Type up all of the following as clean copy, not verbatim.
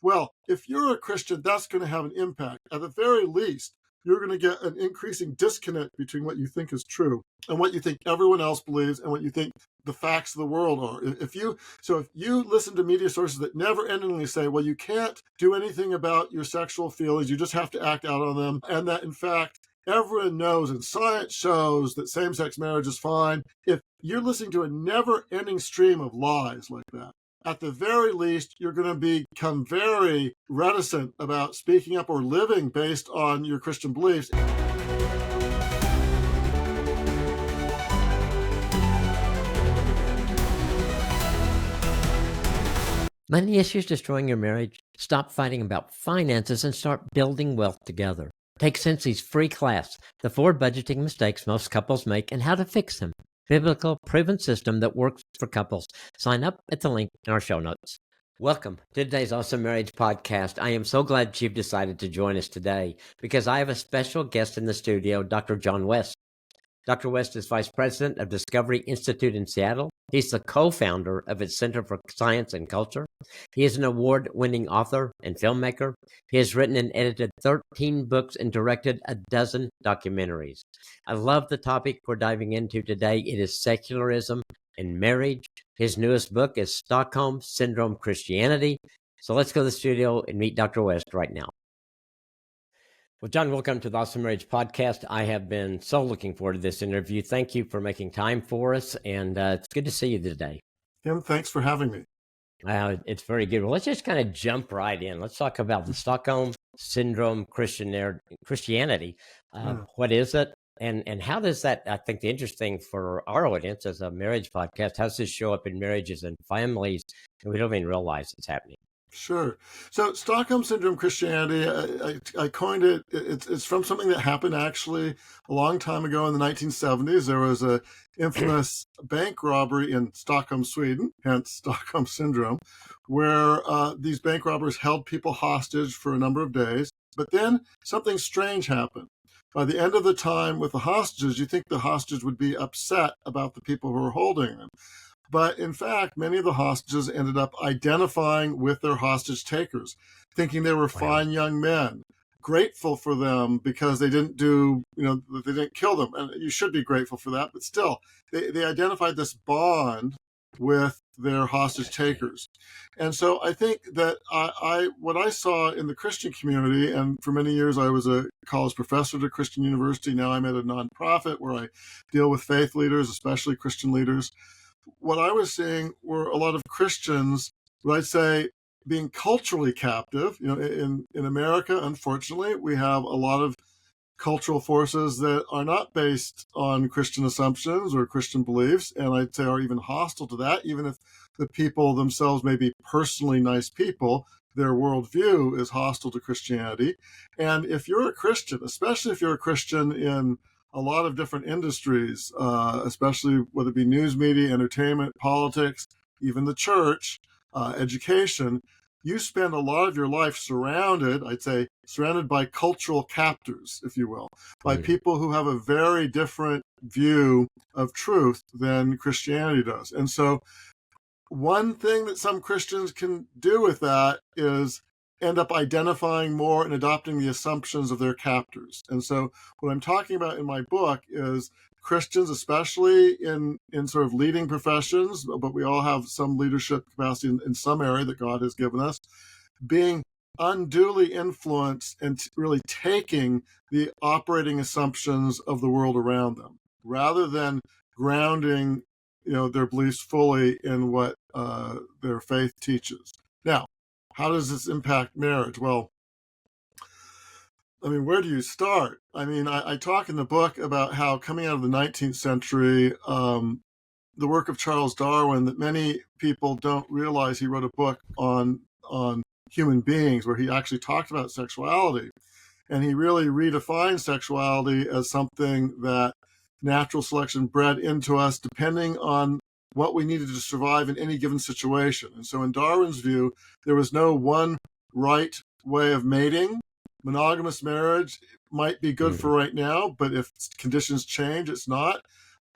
Well, if you're a Christian, that's going to have an impact. At the very least, you're going to get an increasing disconnect between what you think is true and what you think everyone else believes and what you think the facts of the world are. If you listen to media sources that never endingly say, well, you can't do anything about your sexual feelings, you just have to act out on them, and that in fact everyone knows and science shows that same-sex marriage is fine. If you're listening to a never-ending stream of lies like that, at the very least, you're going to become very reticent about speaking up or living based on your Christian beliefs. Money issues destroying your marriage? Stop fighting about finances and start building wealth together. Take Kinsey's free class, The 4 Budgeting Mistakes Most Couples Make and How to Fix Them. Biblical, proven system that works for couples. Sign up at the link in our show notes. Welcome to today's Awesome Marriage Podcast. I am so glad you've decided to join us today because I have a special guest in the studio, Dr. John West. Dr. West is Vice President of Discovery Institute in Seattle. He's the co-founder of its Center for Science and Culture. He is an award-winning author and filmmaker. He has written and edited 13 books and directed a dozen documentaries. I love the topic we're diving into today. It is secularism and marriage. His newest book is Stockholm Syndrome Christianity. So let's go to the studio and meet Dr. West right now. Well, John, welcome to the Awesome Marriage Podcast. I have been so looking forward to this interview. Thank you for making time for us, and it's good to see you today. Tim, thanks for having me. It's very good. Well, let's just kind of jump right in. Let's talk about the Stockholm Syndrome Christianity. What is it, and how does that, I think the interesting for our audience as a marriage podcast, how does this show up in marriages and families, and we don't even realize it's happening? Sure. So Stockholm Syndrome Christianity, I coined it. It's from something that happened actually a long time ago in the 1970s. There was a infamous bank robbery in Stockholm, Sweden, hence Stockholm Syndrome, where these bank robbers held people hostage for a number of days. But then something strange happened. By the end of the time with the hostages, you think the hostage would be upset about the people who were holding them. But in fact, many of the hostages ended up identifying with their hostage takers, thinking they were fine young men, grateful for them because they didn't they didn't kill them. And you should be grateful for that. But still, they identified this bond with their hostage takers. And so I think that what I saw in the Christian community, and for many years I was a college professor at a Christian university. Now I'm at a nonprofit where I deal with faith leaders, especially Christian leaders. What I was seeing were a lot of Christians, what I'd say, being culturally captive. In America, unfortunately, we have a lot of cultural forces that are not based on Christian assumptions or Christian beliefs, and I'd say are even hostile to that. Even if the people themselves may be personally nice people, their worldview is hostile to Christianity. And if you're a Christian, especially if you're a Christian in a lot of different industries, especially whether it be news media, entertainment, politics, even the church, education, you spend a lot of your life surrounded by cultural captors, if you will, by people who have a very different view of truth than Christianity does. And so one thing that some Christians can do with that is end up identifying more and adopting the assumptions of their captors. And so what I'm talking about in my book is Christians, especially in sort of leading professions, but we all have some leadership capacity in some area that God has given us, being unduly influenced and really taking the operating assumptions of the world around them, rather than grounding their beliefs fully in what their faith teaches. Now, how does this impact marriage? Well, where do you start? I talk in the book about how coming out of the 19th century, the work of Charles Darwin, that many people don't realize he wrote a book on human beings where he actually talked about sexuality. And he really redefined sexuality as something that natural selection bred into us depending on what we needed to survive in any given situation. And so in Darwin's view, there was no one right way of mating. Monogamous marriage might be good for right now, but if conditions change, it's not.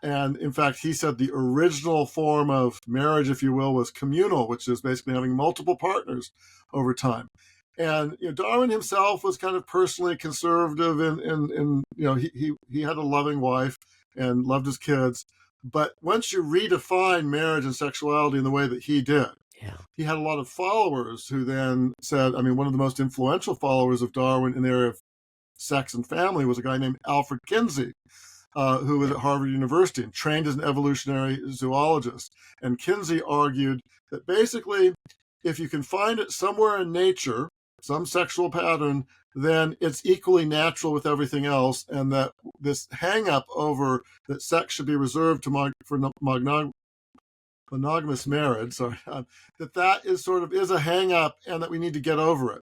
And in fact, he said the original form of marriage, if you will, was communal, which is basically having multiple partners over time. And Darwin himself was kind of personally conservative, and he had a loving wife and loved his kids. But once you redefine marriage and sexuality in the way that he did, he had a lot of followers who then said, I mean, one of the most influential followers of Darwin in the area of sex and family was a guy named Alfred Kinsey, who was at Harvard University and trained as an evolutionary zoologist. And Kinsey argued that basically, if you can find it somewhere in nature, some sexual pattern, then it's equally natural with everything else, and that this hang-up over that sex should be reserved for monogamous marriage, that is a hang-up, and that we need to get over it.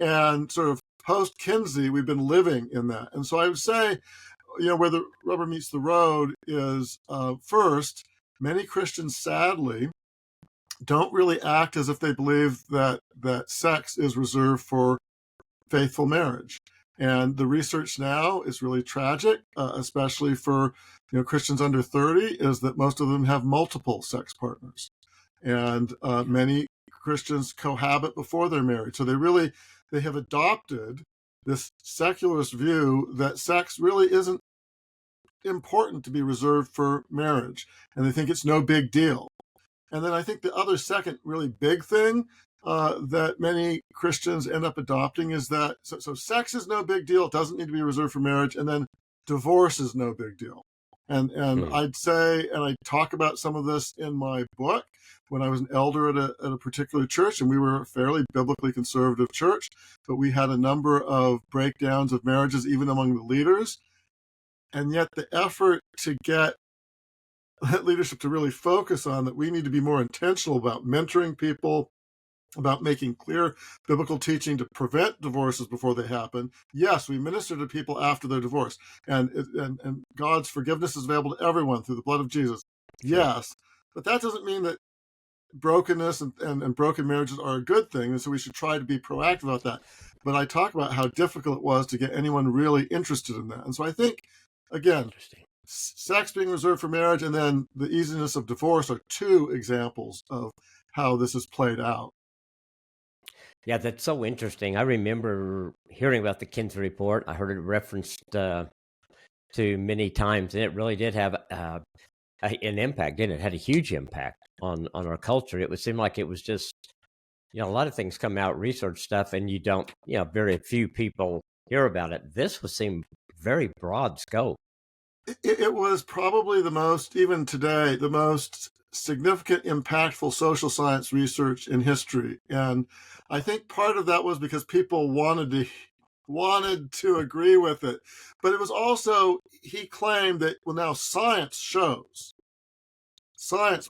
And sort of post-Kinsey, we've been living in that. And so I would say, where the rubber meets the road is, first, many Christians, sadly, don't really act as if they believe that sex is reserved for faithful marriage. And the research now is really tragic, especially for Christians under 30, is that most of them have multiple sex partners. And many Christians cohabit before they're married. So they have adopted this secularist view that sex really isn't important to be reserved for marriage. And they think it's no big deal. And then I think the other second really big thing that many Christians end up adopting is that, so sex is no big deal. It doesn't need to be reserved for marriage. And then divorce is no big deal. And I'd say, and I talk about some of this in my book, when I was an elder at a particular church, and we were a fairly biblically conservative church, but we had a number of breakdowns of marriages, even among the leaders. And yet the effort to get that leadership to really focus on that we need to be more intentional about mentoring people, about making clear biblical teaching to prevent divorces before they happen. Yes, we minister to people after they're divorced, and God's forgiveness is available to everyone through the blood of Jesus. Yes, but that doesn't mean that brokenness and broken marriages are a good thing, and so we should try to be proactive about that. But I talk about how difficult it was to get anyone really interested in that. And so I think, again, sex being reserved for marriage and then the easiness of divorce are two examples of how this is played out. Yeah, that's so interesting. I remember hearing about the Kinsey report. I heard it referenced to many times, and it really did have an impact, didn't it? It had a huge impact on our culture. It would seem like it was just, a lot of things come out, research stuff, and you don't, very few people hear about it. This would seem very broad scope. It was probably even today, the most significant, impactful social science research in history. And I think part of that was because people wanted to agree with it. But it was also, he claimed that, well, now science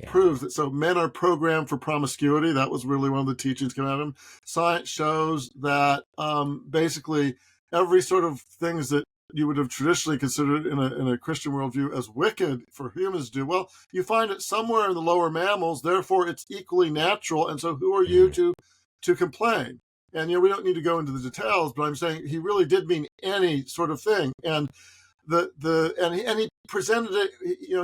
proves that, so men are programmed for promiscuity. That was really one of the teachings coming out of him. Science shows that basically every sort of things that you would have traditionally considered in a Christian worldview as wicked for humans to do, well, you find it somewhere in the lower mammals, therefore it's equally natural, and so who are you to complain? And we don't need to go into the details, but I'm saying he really did mean any sort of thing. And he presented it,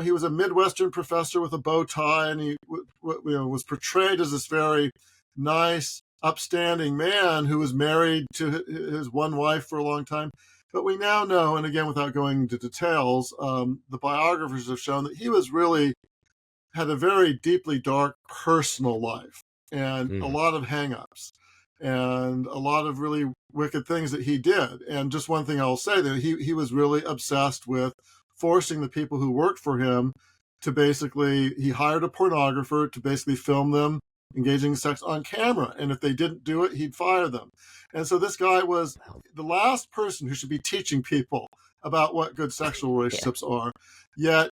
he was a Midwestern professor with a bow tie, and he was portrayed as this very nice, upstanding man who was married to his one wife for a long time. But we now know, and again, without going into details, the biographers have shown that he had a very deeply dark personal life and a lot of hang-ups and a lot of really wicked things that he did. And just one thing I'll say, that he was really obsessed with forcing the people who worked for him to he hired a pornographer to basically film them engaging in sex on camera. And if they didn't do it, he'd fire them. And so this guy was the last person who should be teaching people about what good sexual relationships are. Yet,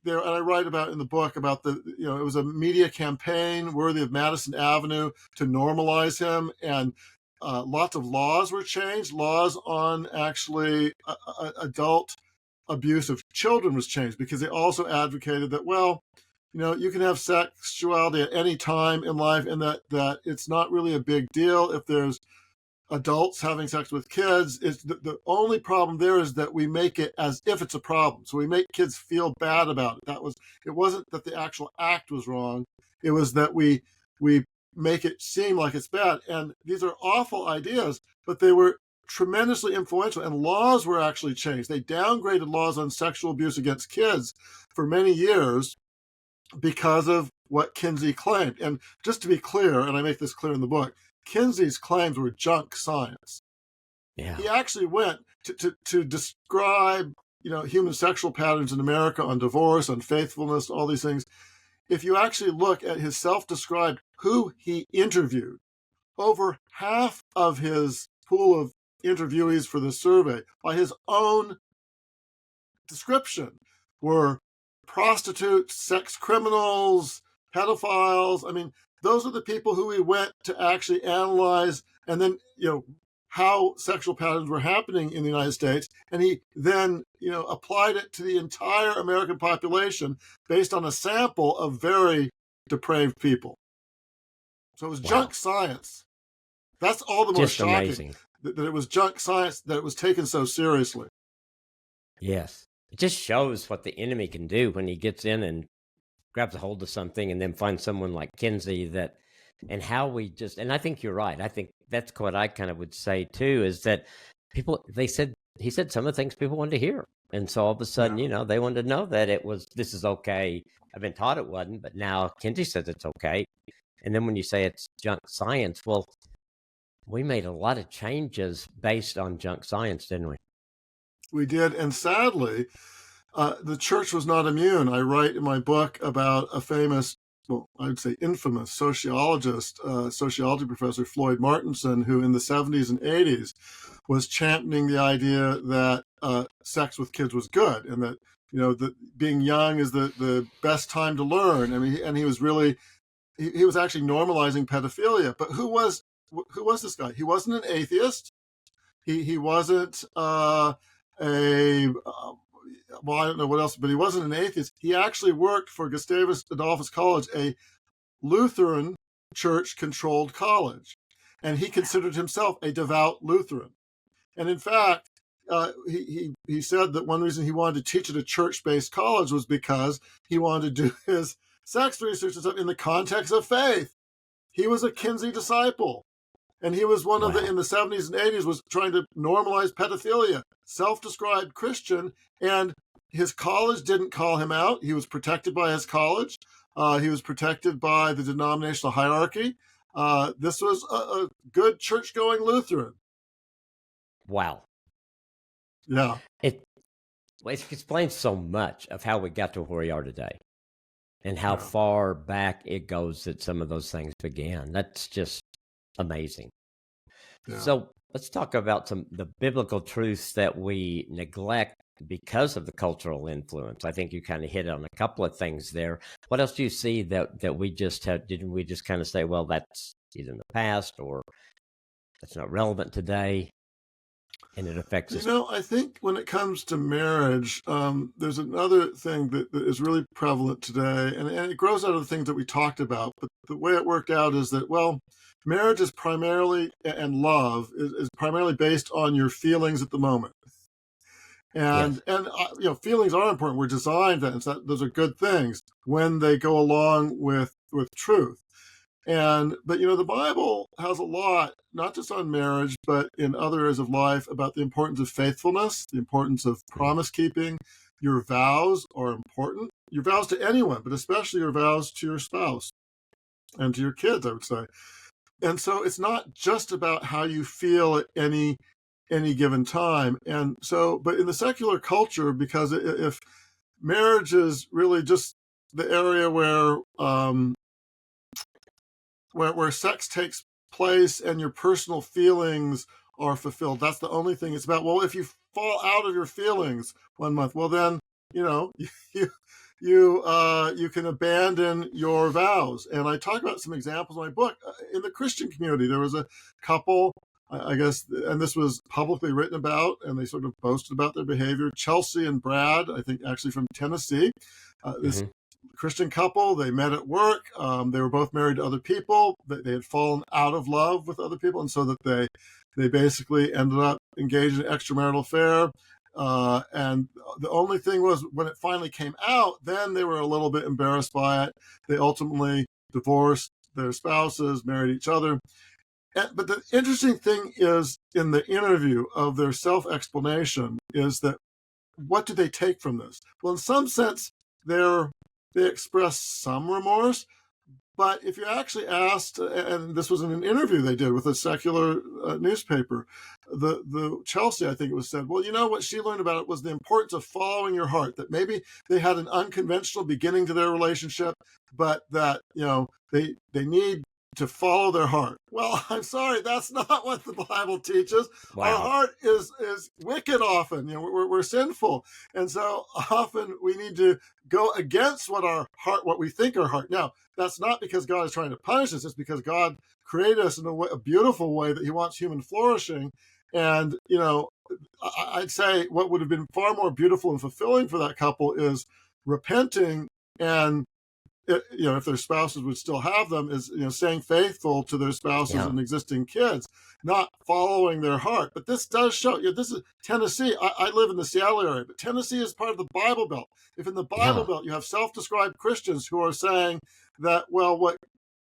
and I write about in the book about it was a media campaign worthy of Madison Avenue to normalize him. And lots of laws were changed. Laws on actually adult abuse of children was changed, because they also advocated that, well, you can have sexuality at any time in life, and that it's not really a big deal if there's adults having sex with kids. Is the only problem there is that we make it as if it's a problem. So we make kids feel bad about it. It wasn't that the actual act was wrong. It was that we make it seem like it's bad. And these are awful ideas, but they were tremendously influential, and laws were actually changed. They downgraded laws on sexual abuse against kids for many years because of what Kinsey claimed. And just to be clear, and I make this clear in the book, Kinsey's claims were junk science. Yeah. He actually went to describe, human sexual patterns in America, on divorce, on faithfulness, all these things. If you actually look at his self-described who he interviewed, over half of his pool of interviewees for the survey, by his own description, were prostitutes, sex criminals, pedophiles. I mean, those are the people who he went to actually analyze, and then, how sexual patterns were happening in the United States. And he then, applied it to the entire American population based on a sample of very depraved people. So it was junk science. That's all the more Just shocking, amazing. that it was junk science, that it was taken so seriously. Yes. It just shows what the enemy can do when he gets in and grabs a hold of something and then finds someone like Kinsey and how we just, and I think you're right. I think that's what I kind of would say too, is that he said some of the things people wanted to hear. And so all of a sudden, they wanted to know that this is okay. I've been taught it wasn't, but now Kinsey says it's okay. And then when you say it's junk science, well, we made a lot of changes based on junk science, didn't we? We did. And sadly, the church was not immune. I write in my book about a famous, well, I would say infamous sociologist, sociology professor, Floyd Martinson, who in the 70s and 80s was championing the idea that sex with kids was good, and that, that being young is the best time to learn. I mean, and he was really, he was actually normalizing pedophilia. But who was this guy? He wasn't an atheist. He wasn't well, I don't know what else, but he wasn't an atheist. He actually worked for Gustavus Adolphus College, a Lutheran church-controlled college, and he considered himself a devout Lutheran. And in fact, he said that one reason he wanted to teach at a church-based college was because he wanted to do his sex research and stuff in the context of faith. He was a Kinsey disciple. And he was one of in the 70s and 80s, was trying to normalize pedophilia, self-described Christian, and his college didn't call him out. He was protected by his college. He was protected by the denominational hierarchy. This was a good church-going Lutheran. Wow. Yeah. It explains so much of how we got to where we are today and how far back it goes that some of those things began. That's just amazing. Yeah. So let's talk about the biblical truths that we neglect because of the cultural influence. I think you kind of hit on a couple of things there. What else do you see that we just had? Didn't we just kind of say, well, that's either in the past or that's not relevant today, and it affects us? I think when it comes to marriage, there's another thing that is really prevalent today, and it grows out of the things that we talked about. But the way it worked out is that, well, marriage is primarily, and love is primarily based on your feelings at the moment. And feelings are important. We're designed that, and so those are good things when they go along with truth. But the Bible has a lot, not just on marriage, but in other areas of life, about the importance of faithfulness, the importance of promise keeping. Your vows are important. Your vows to anyone, but especially your vows to your spouse and to your kids, I would say. And so it's not just about how you feel at any given time. And so, but in the secular culture, because if marriage is really just the area where sex takes place and your personal feelings are fulfilled, that's the only thing it's about. Well, if you fall out of your feelings one month, well then, you can abandon your vows. And I talk about some examples in my book. In the Christian community, there was a couple, I guess, and this was publicly written about, and they sort of boasted about their behavior. Chelsea and Brad, I think actually from Tennessee. This Christian couple. They met at work. They were both married to other people. They had fallen out of love with other people, and so that they basically ended up engaged in an extramarital affair. And the only thing was, when it finally came out, then they were a little bit embarrassed by it. They ultimately divorced their spouses, married each other. But the interesting thing is, in the interview of their self-explanation, is that what do they take from this? Well, in some sense, they express some remorse. But if you're actually asked, and this was in an interview they did with a secular newspaper, the Chelsea, I think it was, said, well, you know, what she learned about it was the importance of following your heart, that maybe they had an unconventional beginning to their relationship, but that, you know, they need to follow their heart. Well, I'm sorry, that's not what the Bible teaches. Wow. Our heart is wicked often. You know, we're sinful. And so often we need to go against what we think our heart. Now, that's not because God is trying to punish us. It's because God created us in a beautiful way that he wants human flourishing. And, you know, I'd say what would have been far more beautiful and fulfilling for that couple is repenting, and you know, if their spouses would still have them, is, you know, staying faithful to their spouses and existing kids, not following their heart. But this does show, you know, this is Tennessee. I live in the Seattle area, but Tennessee is part of the Bible Belt. If in the Bible Belt you have self-described Christians who are saying that, well, what,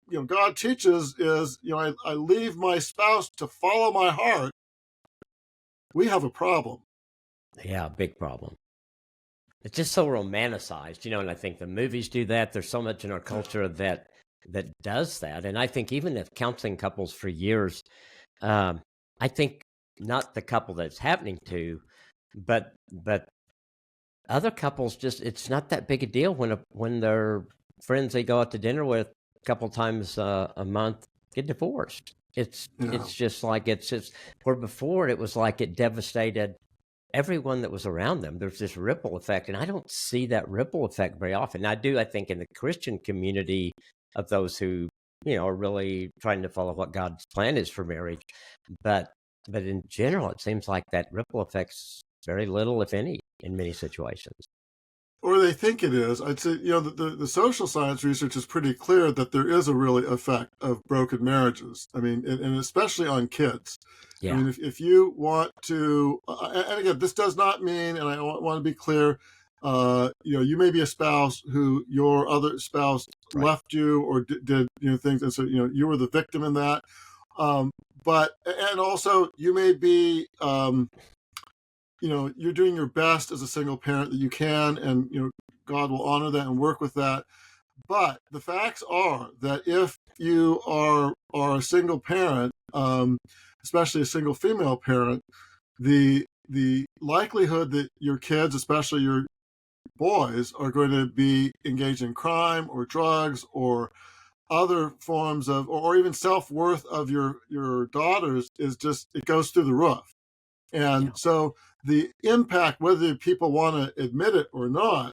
you know, God teaches is, you know, I leave my spouse to follow my heart, we have a problem. Yeah, big problem. It's just so romanticized, you know, and I think the movies do that. There's so much in our culture that does that. And I think even if counseling couples for years, I think not the couple that it's happening to, but other couples, just, it's not that big a deal when their friends they go out to dinner with a couple times a month get divorced. It's just like, it's just, where before it was like it devastated everyone that was around them. There's this ripple effect, and I don't see that ripple effect very often. I think in the Christian community of those who, you know, are really trying to follow what God's plan is for marriage, but in general, it seems like that ripple affects very little, if any, in many situations. Or they think it is. I'd say, you know, the social science research is pretty clear that there is a really effect of broken marriages. I mean, and especially on kids. Yeah. I mean, if you want to, and again, this does not mean, and I want to be clear, you know, you may be a spouse who your other spouse left you or did, you know, things, and so, you know, you were the victim in that. But, and also you may be, you know, you're doing your best as a single parent that you can, and, you know, God will honor that and work with that. But the facts are that if you are a single parent, especially a single female parent, the likelihood that your kids, especially your boys, are going to be engaged in crime or drugs or other forms of, or even self-worth of your daughters, is just, it goes through the roof. And so the impact, whether people want to admit it or not,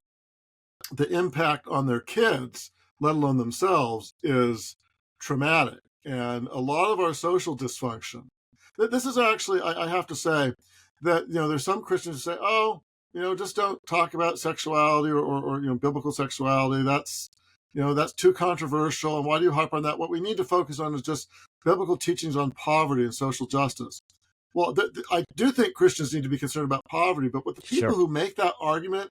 the impact on their kids, let alone themselves, is traumatic. And a lot of our social dysfunction, this is actually, I have to say that, you know, there's some Christians who say, oh, you know, just don't talk about sexuality or you know, biblical sexuality. That's, you know, that's too controversial. And why do you harp on that? What we need to focus on is just biblical teachings on poverty and social justice. Well, I do think Christians need to be concerned about poverty, but what the people who make that argument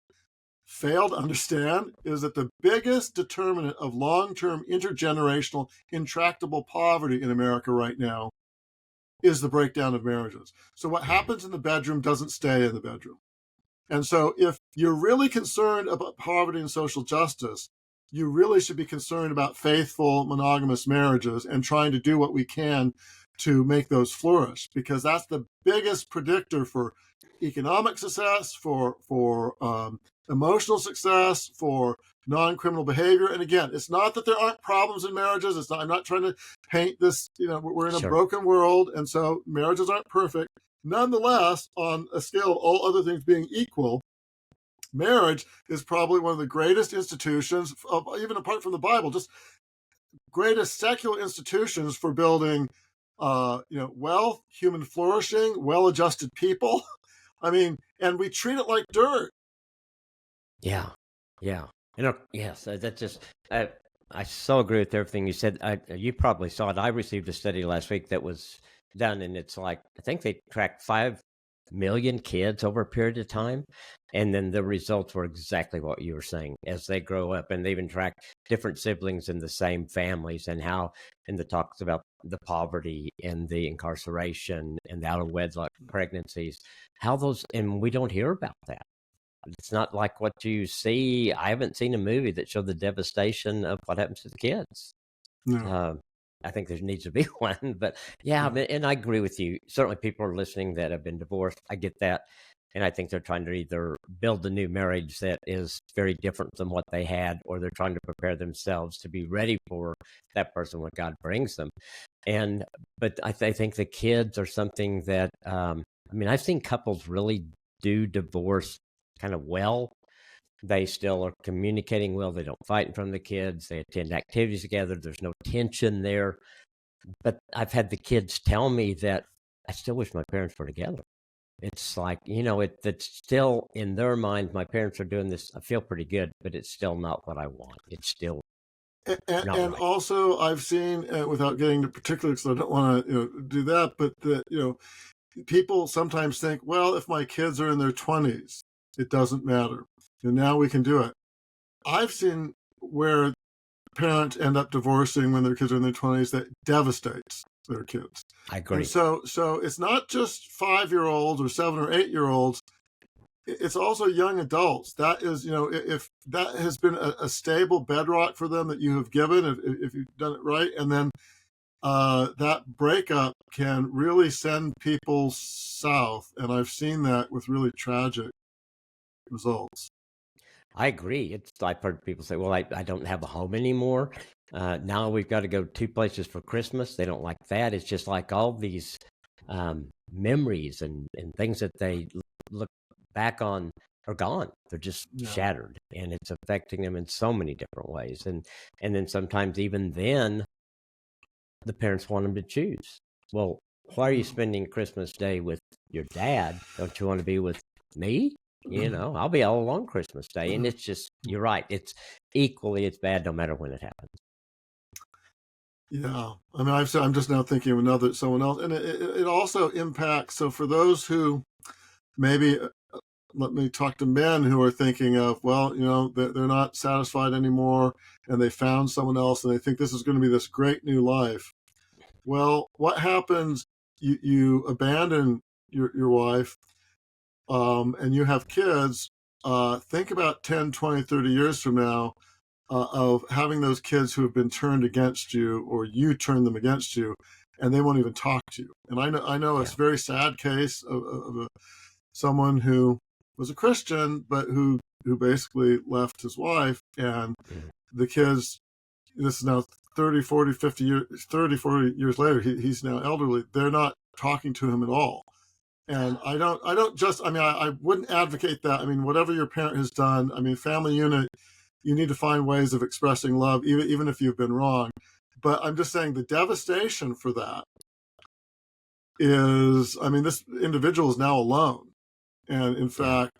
fail to understand is that the biggest determinant of long-term intergenerational intractable poverty in America right now is the breakdown of marriages. So what happens in the bedroom doesn't stay in the bedroom. And so if you're really concerned about poverty and social justice, you really should be concerned about faithful monogamous marriages and trying to do what we can to make those flourish, because that's the biggest predictor for economic success, for emotional success, for non-criminal behavior. And again, it's not that there aren't problems in marriages. It's not, I'm not trying to paint this, you know, we're in a broken world, and so marriages aren't perfect. Nonetheless, on a scale of all other things being equal, marriage is probably one of the greatest institutions, even apart from the Bible, just greatest secular institutions for building you know, wealth, human flourishing, well-adjusted people. I mean, and we treat it like dirt. Yeah. Yes, that just I so agree with everything you said. You probably saw it. I received a study last week that was done, and it's like I think they tracked 5 million kids over a period of time, and then the results were exactly what you were saying as they grow up, and they even track different siblings in the same families and how, and the talks about the poverty and the incarceration and the out of wedlock pregnancies, how those, and we don't hear about that. It's not like what you see. I haven't seen a movie that showed the devastation of what happens to the kids. No. Uh, I think there needs to be one, but yeah, and I agree with you. Certainly, people are listening that have been divorced. I get that, and I think they're trying to either build a new marriage that is very different than what they had, or they're trying to prepare themselves to be ready for that person when God brings them. And but I think the kids are something that I mean, I've seen couples really do divorce kind of well. They still are communicating well. They don't fight in front of the kids. They attend activities together. There's no tension there. But I've had the kids tell me that I still wish my parents were together. It's like, it's still in their mind, my parents are doing this. I feel pretty good, but it's still not what I want. It's still not And right. also, I've seen, without getting into particulars, because I don't want to do that, but people sometimes think, well, if my kids are in their 20s, it doesn't matter. And now we can do it. I've seen where parents end up divorcing when their kids are in their 20s that devastates their kids. I And agree. so it's not just 5-year-olds or 7 or 8-year-olds. It's also young adults. That is, if that has been a stable bedrock for them that you have given, if you've done it right, and then that breakup can really send people south. And I've seen that with really tragic results. I agree. I've heard people say, well, I don't have a home anymore. Now we've got to go 2 places for Christmas. They don't like that. It's just like all these memories and things that they look back on are gone. They're just Yeah. shattered, and it's affecting them in so many different ways. And then sometimes even then, the parents want them to choose. Well, why are you spending Christmas Day with your dad? Don't you want to be with me? I'll be all alone Christmas Day. And it's just, you're right. It's bad no matter when it happens. Yeah, I mean, I'm just now thinking of someone else, and it also impacts. So for those who maybe, let me talk to men who are thinking of, well, they're not satisfied anymore, and they found someone else, and they think this is going to be this great new life. Well, what happens? You abandon your wife, and you have kids. Think about 10, 20, 30 years from now, of having those kids who have been turned against you, or you turn them against you, and they won't even talk to you. And I know a Yeah. very sad case of someone who was a Christian, but who basically left his wife, and Mhm. the kids. This is now 30, 40, 50 years, 30, 40 years later. He's now elderly. They're not talking to him at all. And I wouldn't advocate that. I mean, whatever your parent has done, I mean, family unit, you need to find ways of expressing love, even if you've been wrong. But I'm just saying the devastation for that is, I mean, this individual is now alone. And in Yeah. fact,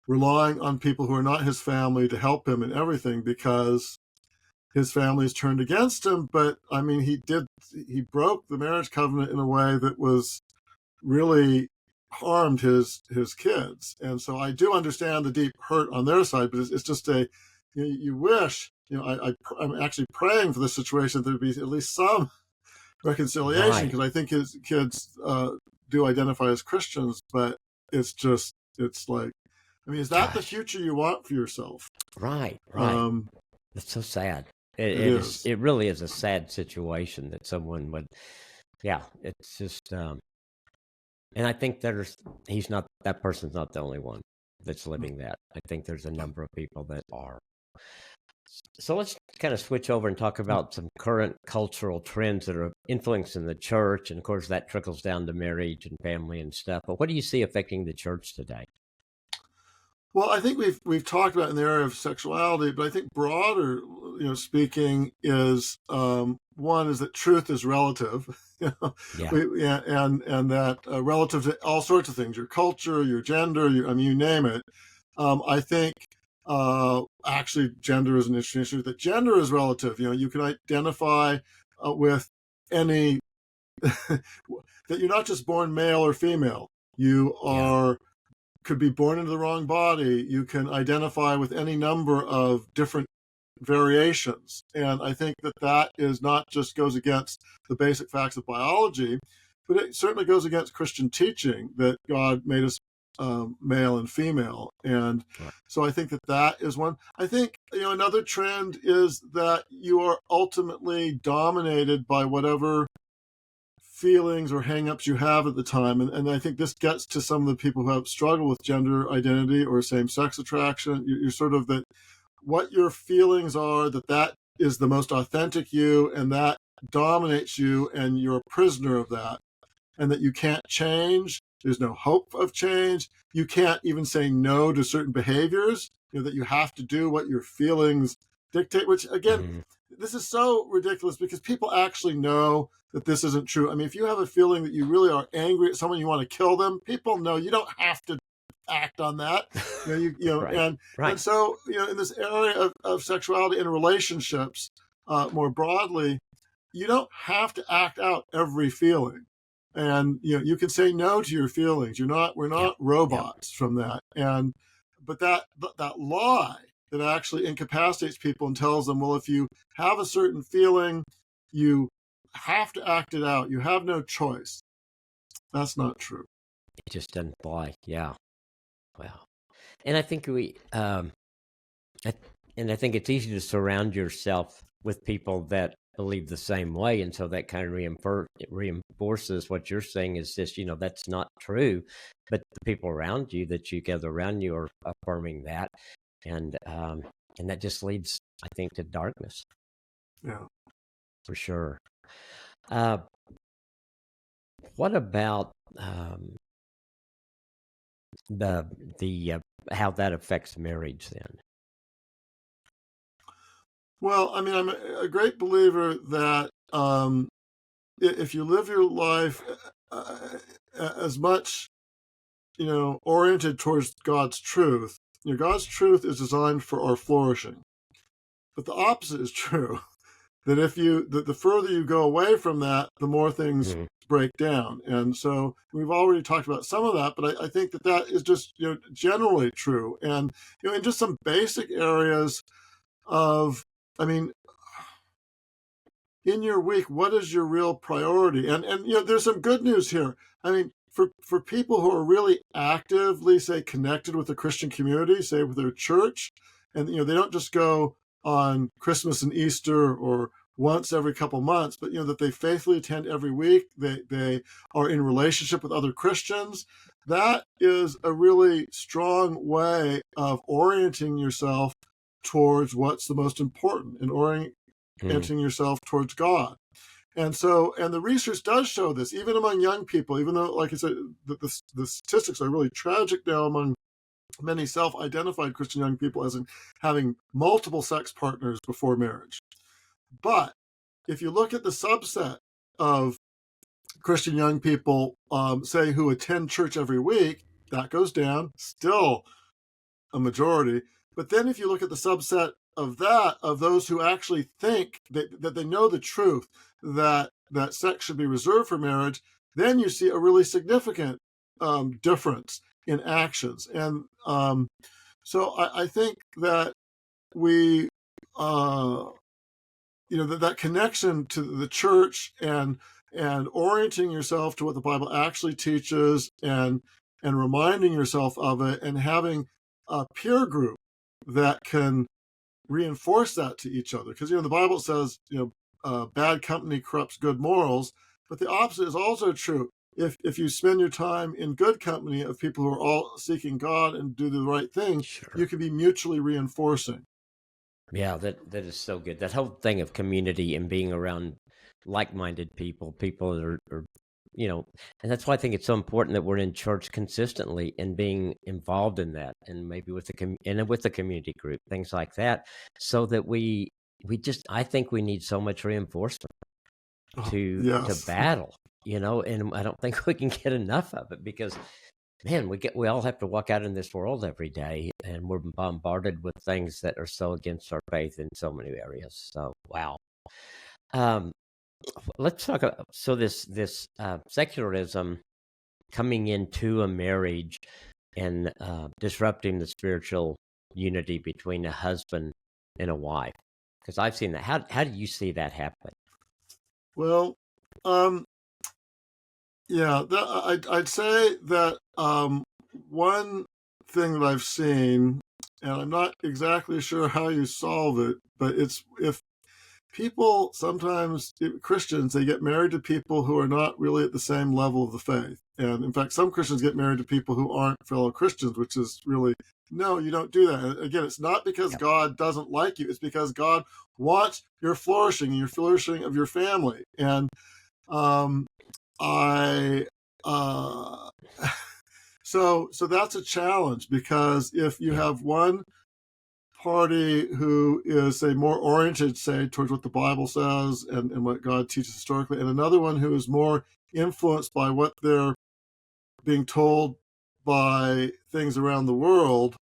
relying on people who are not his family to help him in everything, because his family's turned against him. But I mean, he broke the marriage covenant in a way that was really harmed his kids. And so I do understand the deep hurt on their side, but it's just you wish, I'm actually praying for the situation that there'd be at least some reconciliation, Right. because I think his kids do identify as Christians, but it's like, I mean, is that the Gosh. future you want for yourself? Right. Right. Um, It's so sad. it It is. is. It really is a sad situation that someone would. Yeah. It's just. And I think that person's not the only one that's living that. I think there's a number of people that are. So let's kind of switch over and talk about some current cultural trends that are influencing the church. And of course, that trickles down to marriage and family and stuff. But what do you see affecting the church today? Well, I think we've talked about in the area of sexuality, but I think broader, speaking, is one is that truth is relative, Yeah. yeah, and that relative to all sorts of things, your culture, your gender, I mean, you name it. I think actually gender is an interesting issue, that gender is relative. You can identify with any, that you're not just born male or female. You could be born into the wrong body. You can identify with any number of different variations. And I think that is not just goes against the basic facts of biology, but it certainly goes against Christian teaching that God made us male and female. And so I think that is one. I think, another trend is that you are ultimately dominated by whatever feelings or hangups you have at the time. And I think this gets to some of the people who have struggled with gender identity or same-sex attraction. You're sort of that what your feelings are, that is the most authentic you, and that dominates you, and you're a prisoner of that, and that you can't change. There's no hope of change. You can't even say no to certain behaviors, that you have to do what your feelings dictate, which again, this is so ridiculous because people actually know that this isn't true. I mean, if you have a feeling that you really are angry at someone, you want to kill them, people know you don't have to act on that. Right. And so, in this area of sexuality and relationships, more broadly, you don't have to act out every feeling. And you can say no to your feelings. We're not robots from that. But that lie that actually incapacitates people and tells them, well, if you have a certain feeling, you have to act it out. You have no choice. That's not true. It just doesn't fly. Yeah. Wow. And I think I think it's easy to surround yourself with people that believe the same way, and so that kind of reinforces what you're saying is this. That's not true, but the people around you that you gather around you are affirming that, and that just leads, I think, to darkness. Yeah, for sure. What about the how that affects marriage then? Well, I mean, I'm a great believer that if you live your life as much, oriented towards God's truth, God's truth is designed for our flourishing. But the opposite is true. That the further you go away from that, the more things break down. And so we've already talked about some of that, but I think that is just, generally true. And, in just some basic areas of, I mean, in your week, what is your real priority? And there's some good news here. I mean, for people who are really actively, say, connected with the Christian community, say with their church, and they don't just go on Christmas and Easter or once every couple months, but that they faithfully attend every week, they are in relationship with other Christians. That is a really strong way of orienting yourself towards what's the most important and orienting yourself towards God. And the research does show this, even among young people, even though, like I said, the statistics are really tragic now among many self-identified Christian young people as in having multiple sex partners before marriage. But if you look at the subset of Christian young people, say, who attend church every week, that goes down, still a majority. But then if you look at the subset of those who actually think that they know the truth, that sex should be reserved for marriage, then you see a really significant difference in actions. And so I think that we, that connection to the church and orienting yourself to what the Bible actually teaches and reminding yourself of it and having a peer group that can reinforce that to each other. Because, the Bible says, bad company corrupts good morals, but the opposite is also true. If you spend your time in good company of people who are all seeking God and do the right thing, you can be mutually reinforcing. Yeah, that is so good. That whole thing of community and being around like-minded people that are and that's why I think it's so important that we're in church consistently and being involved in that, and maybe with the community group, things like that, so that I think we need so much reinforcement to battle, and I don't think we can get enough of it, because man, we all have to walk out in this world every day, and we're bombarded with things that are so against our faith in so many areas. So, wow. Um, let's talk about this secularism coming into a marriage and disrupting the spiritual unity between a husband and a wife. Because I've seen that. How do you see that happen? Well, yeah, I'd say that one thing that I've seen, and I'm not exactly sure how you solve it, but it's if people sometimes, Christians, they get married to people who are not really at the same level of the faith. And in fact, some Christians get married to people who aren't fellow Christians, which is really, no, you don't do that. And again, it's not because Yep. God doesn't like you. It's because God wants your flourishing and your flourishing of your family. And I, uh, so that's a challenge, because if you have one party who is, say, more oriented, say, towards what the Bible says and what God teaches historically, and another one who is more influenced by what they're being told by things around the world,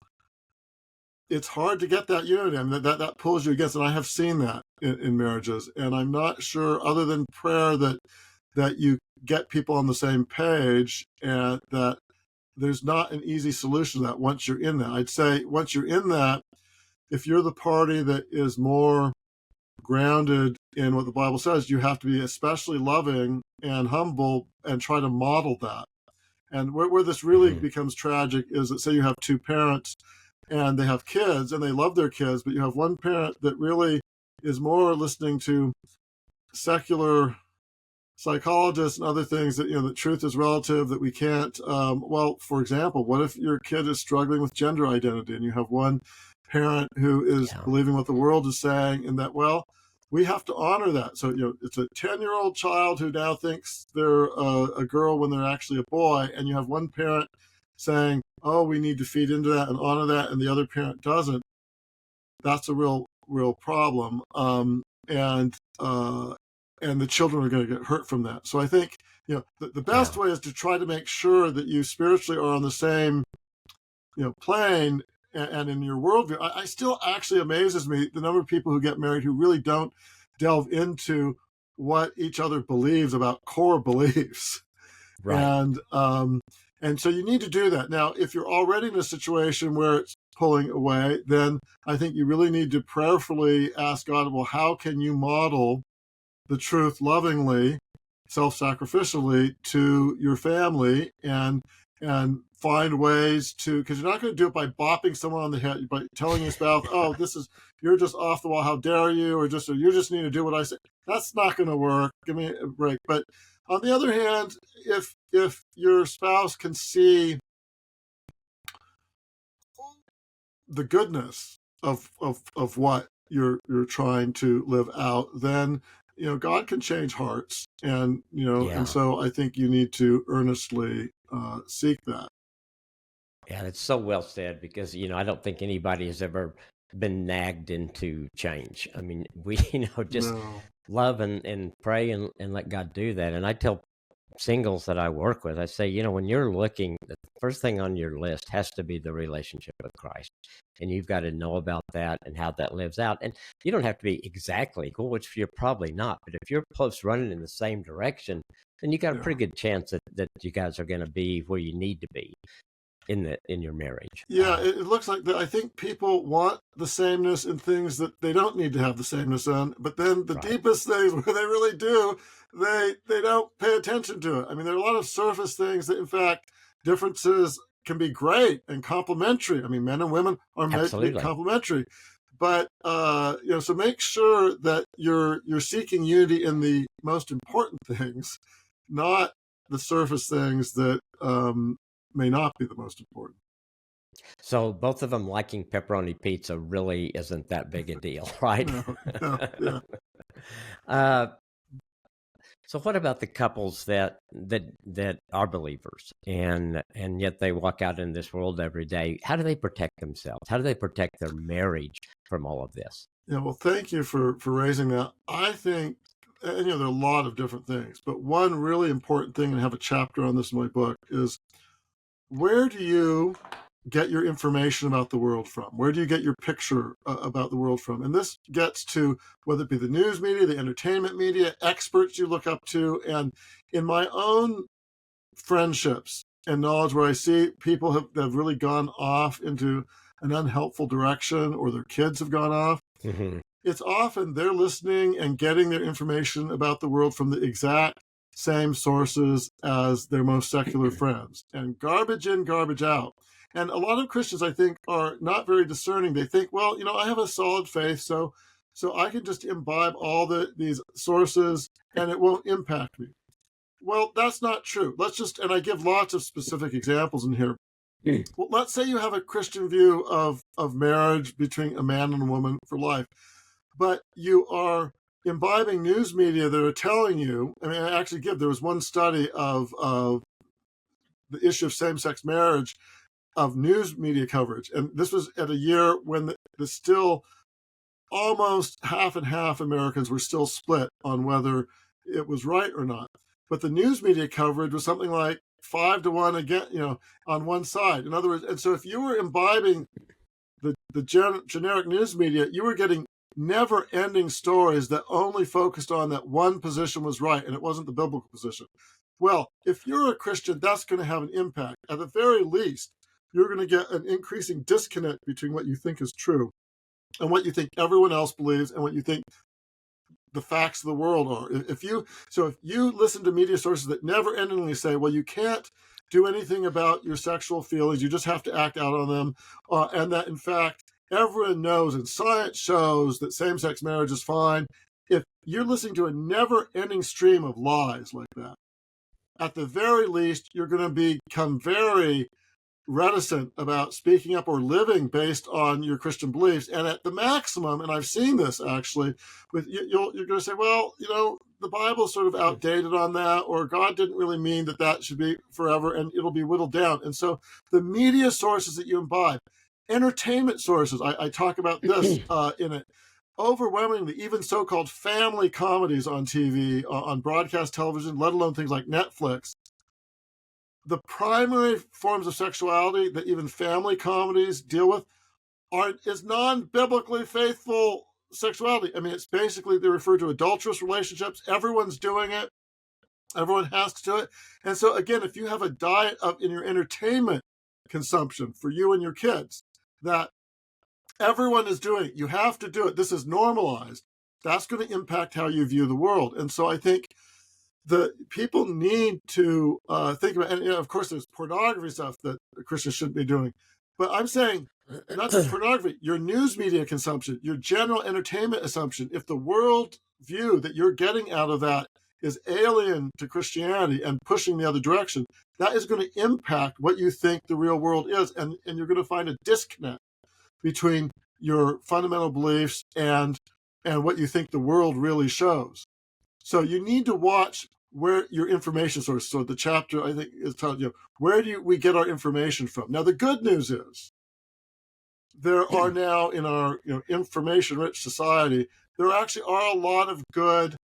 it's hard to get that unity. I mean, that pulls you against, and I have seen that in marriages, and I'm not sure, other than prayer, that you get people on the same page, and that there's not an easy solution to that once you're in that. I'd say once you're in that, if you're the party that is more grounded in what the Bible says, you have to be especially loving and humble and try to model that. And where this really becomes tragic is that, say you have two parents and they have kids and they love their kids, but you have one parent that really is more listening to secular psychologists and other things, that, that truth is relative, that we can't, well, for example, what if your kid is struggling with gender identity and you have one parent who is believing what the world is saying, and that, well, we have to honor that. So, it's a 10-year-old child who now thinks they're a girl when they're actually a boy, and you have one parent saying, oh, we need to feed into that and honor that, and the other parent doesn't. That's a real problem. And the children are going to get hurt from that. So I think, the best way is to try to make sure that you spiritually are on the same, plane, and in your worldview. I still actually amazes me the number of people who get married who really don't delve into what each other believes about core beliefs. Right. And so you need to do that. Now, if you're already in a situation where it's pulling away, then I think you really need to prayerfully ask God, well, how can you model the truth lovingly, self-sacrificially to your family, and find ways to, because you're not going to do it by bopping someone on the head, by telling your spouse, oh, you're just off the wall, how dare you, or you just need to do what I say. That's not going to work. Give me a break. But on the other hand, if your spouse can see the goodness of what you're trying to live out, then God can change hearts, and and so I think you need to earnestly seek that. Yeah, it's so well said, because I don't think anybody has ever been nagged into change. I mean, we just love and pray and let God do that. And I tell singles that I work with, I say, when you're looking, the first thing on your list has to be the relationship with Christ. And you've got to know about that and how that lives out. And you don't have to be exactly equal, which you're probably not. But if you're close running in the same direction, then you got a pretty good chance that you guys are going to be where you need to be in your marriage. Yeah, it looks like that. I think people want the sameness in things that they don't need to have the sameness on, but then the deepest things where they really do, they don't pay attention to it. I mean, there are a lot of surface things that, in fact, differences can be great and complementary. I mean, men and women are meant to be complementary, but so make sure that you're seeking unity in the most important things, not the surface things that may not be the most important. So both of them liking pepperoni pizza really isn't that big a deal, right? No. So what about the couples that are believers and yet they walk out in this world every day? How do they protect themselves? How do they protect their marriage from all of this? Yeah, well, thank you for raising that. I think, and there are a lot of different things, but one really important thing, and I have a chapter on this in my book, is where do you get your information about the world from? Where do you get your picture about the world from? And this gets to whether it be the news media, the entertainment media, experts you look up to. And in my own friendships and knowledge, where I see people have really gone off into an unhelpful direction, or their kids have gone off, it's often they're listening and getting their information about the world from the exact same sources as their most secular friends. And garbage in, garbage out. And a lot of Christians, I think, are not very discerning. They think, well, I have a solid faith, so I can just imbibe all these sources and it won't impact me. Well, that's not true. And I give lots of specific examples in here. Well, let's say you have a Christian view of marriage between a man and a woman for life, but you are imbibing news media that are telling you, there was one study of the issue of same-sex marriage of news media coverage. And this was at a year when the still almost half and half Americans were still split on whether it was right or not. But the news media coverage was something like 5-1 again, on one side. In other words, and so if you were imbibing the generic news media, you were getting never-ending stories that only focused on that one position was right, and it wasn't the biblical position. Well, if you're a Christian, that's going to have an impact. At the very least, you're going to get an increasing disconnect between what you think is true and what you think everyone else believes and what you think the facts of the world are. If you listen to media sources that never endingly say, well, you can't do anything about your sexual feelings, you just have to act out on them, and that in fact everyone knows and science shows that same-sex marriage is fine. If you're listening to a never-ending stream of lies like that, at the very least, you're going to become very reticent about speaking up or living based on your Christian beliefs. And at the maximum, and I've seen this actually, you're going to say, well, the Bible's sort of outdated on that, or God didn't really mean that should be forever, and it'll be whittled down. And so the media sources that you imbibe, entertainment sources, I talk about this in it, overwhelmingly, even so-called family comedies on TV, on broadcast television, let alone things like Netflix, the primary forms of sexuality that even family comedies deal with is non-biblically faithful sexuality. It's basically, they refer to adulterous relationships. Everyone's doing it. Everyone has to do it. And so again, if you have a diet in your entertainment consumption for you and your kids that everyone is doing it, you have to do it, this is normalized, that's going to impact how you view the world. And so I think the people need to think about, and of course there's pornography stuff that Christians shouldn't be doing, but I'm saying not just pornography, your news media consumption, your general entertainment assumption, if the world view that you're getting out of that is alien to Christianity and pushing the other direction, that is going to impact what you think the real world is, and you're going to find a disconnect between your fundamental beliefs and what you think the world really shows. So you need to watch where your information source. So the chapter, I think, is telling you, where do we get our information from? Now, the good news is there are now in our information-rich society, there actually are a lot of good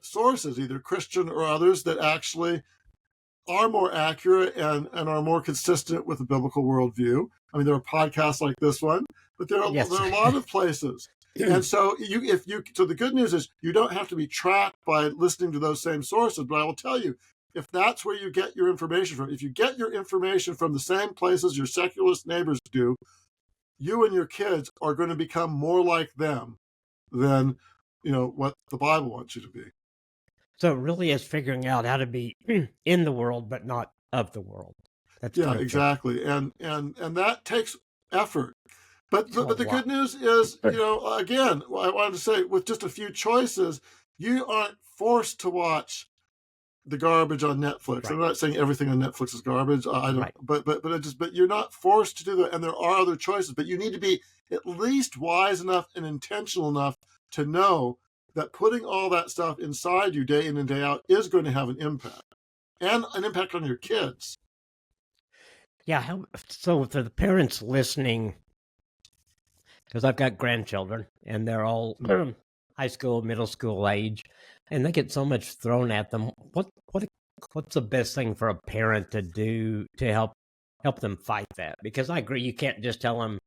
sources, either Christian or others, that actually are more accurate and are more consistent with the biblical worldview. There are podcasts like this one, but there are a lot of places. And so so the good news is you don't have to be trapped by listening to those same sources. But I will tell you, if that's where you get your information from, if you get your information from the same places your secularist neighbors do, you and your kids are going to become more like them than what the Bible wants you to be. So it really is figuring out how to be in the world but not of the world. That's exactly. And that takes effort. But the good news is, again, I wanted to say, with just a few choices, you aren't forced to watch the garbage on Netflix. Right. I'm not saying everything on Netflix is garbage. I don't. Right. But you're not forced to do that, and there are other choices. But you need to be at least wise enough and intentional enough to know that putting all that stuff inside you day in and day out is going to have an impact, and an impact on your kids. Yeah. So for the parents listening, because I've got grandchildren, and they're all high school, middle school age, and they get so much thrown at them. What's the best thing for a parent to do to help help them fight that? Because I agree, you can't just tell them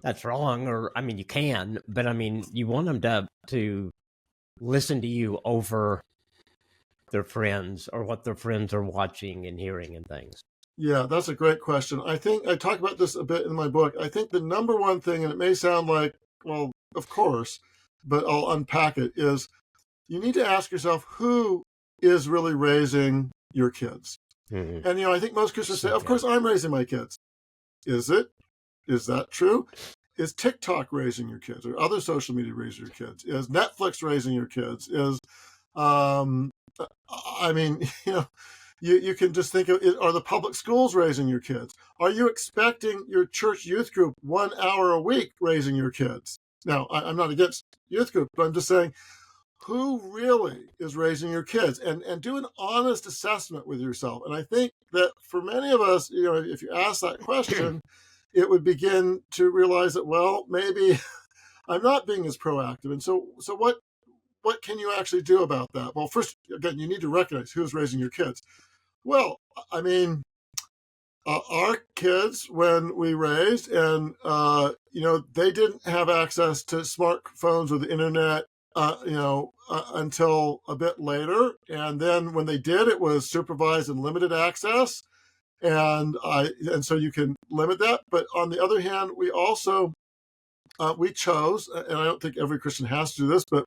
that's wrong, or I mean, you can, but I mean, you want them to listen to you over their friends or what their friends are watching and hearing and things. Yeah, that's a great question. I think I talk about this a bit in my book. I think the number one thing, and it may sound like, well, of course, but I'll unpack it, is you need to ask yourself who is really raising your kids. Mm-hmm. And, I think most Christians say, of course, I'm raising my kids. Is it? Is that true? Is TikTok raising your kids, or other social media raising your kids? Is Netflix raising your kids? I mean, you can just think of, are the public schools raising your kids? Are you expecting your church youth group 1 hour a week raising your kids? Now, I'm not against youth group, but I'm just saying, who really is raising your kids? And do an honest assessment with yourself. And I think that for many of us, if you ask that question, it would begin to realize that, well, maybe I'm not being as proactive. And so what can you actually do about that? Well, first, again, you need to recognize who's raising your kids. Well, I mean, our kids, when we raised, and they didn't have access to smartphones or the internet, until a bit later. And then when they did, it was supervised and limited access, and so you can limit that. But on the other hand, we also we chose, and I don't think every Christian has to do this, but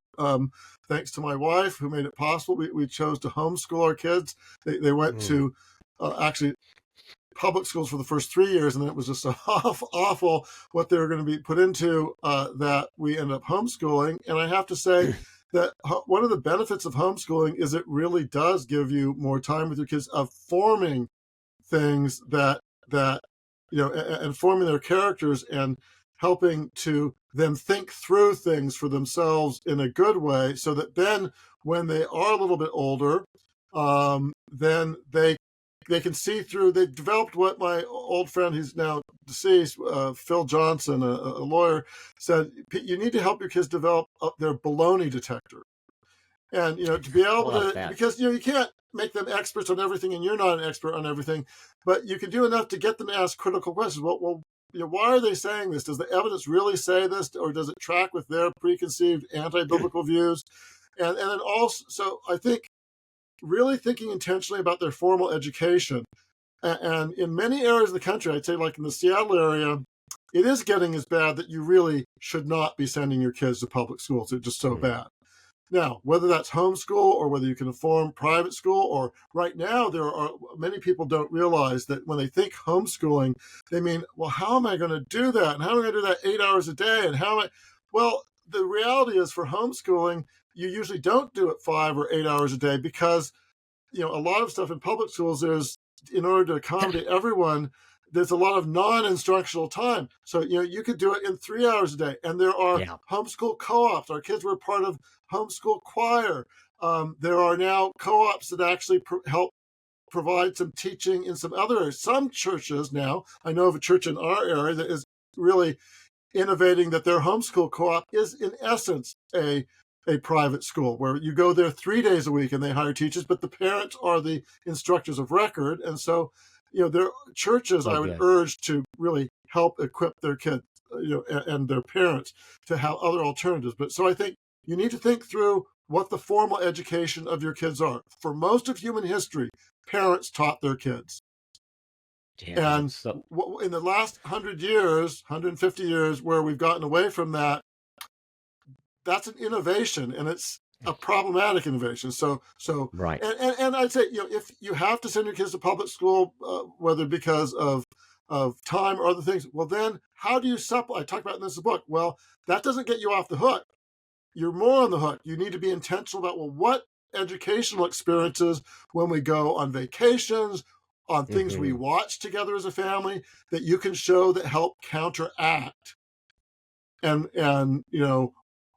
thanks to my wife who made it possible, we chose to homeschool our kids. They went to actually public schools for the first 3 years, and then it was just so awful what they were going to be put into that we ended up homeschooling. And I have to say that one of the benefits of homeschooling is it really does give you more time with your kids of forming things that and forming their characters and helping to them think through things for themselves in a good way, so that then when they are a little bit older, then they can see through. They've developed what my old friend, who's now deceased, Phil Johnson, a lawyer, said, you need to help your kids develop their baloney detector. And, to be able to, because, you can't make them experts on everything, and you're not an expert on everything, but you can do enough to get them to ask critical questions. Well, why are they saying this? Does the evidence really say this, or does it track with their preconceived anti-biblical views? And then also, so I think really thinking intentionally about their formal education. And in many areas of the country, I'd say like in the Seattle area, it is getting as bad that you really should not be sending your kids to public schools. It's just so bad. Now, whether that's homeschool or whether you can afford private school, or right now, there are many people don't realize that when they think homeschooling, they mean, well, how am I going to do that? And how am I going to do that 8 hours a day? And how am I? Well, the reality is for homeschooling, you usually don't do it 5 or 8 hours a day, because, a lot of stuff in public schools, in order to accommodate everyone, there's a lot of non-instructional time. So, you could do it in 3 hours a day. And there are homeschool co-ops. Our kids were part of homeschool choir. There are now co-ops that actually help provide some teaching in some other areas. Some churches now, I know of a church in our area that is really innovating, that their homeschool co-op is in essence a private school where you go there 3 days a week and they hire teachers, but the parents are the instructors of record. And so, there are churches I would urge to really help equip their kids, and their parents to have other alternatives. But so I think you need to think through what the formal education of your kids are. For most of human history, parents taught their kids. And in the last 100 years, 150 years, where we've gotten away from that, that's an innovation, and it's a problematic innovation. So right. And I'd say, if you have to send your kids to public school, whether because of time or other things, well, then how do you supplement? I talk about in this book. Well, that doesn't get you off the hook. You're more on the hook. You need to be intentional about, well, what educational experiences when we go on vacations, on things we watch together as a family, that you can show that help counteract and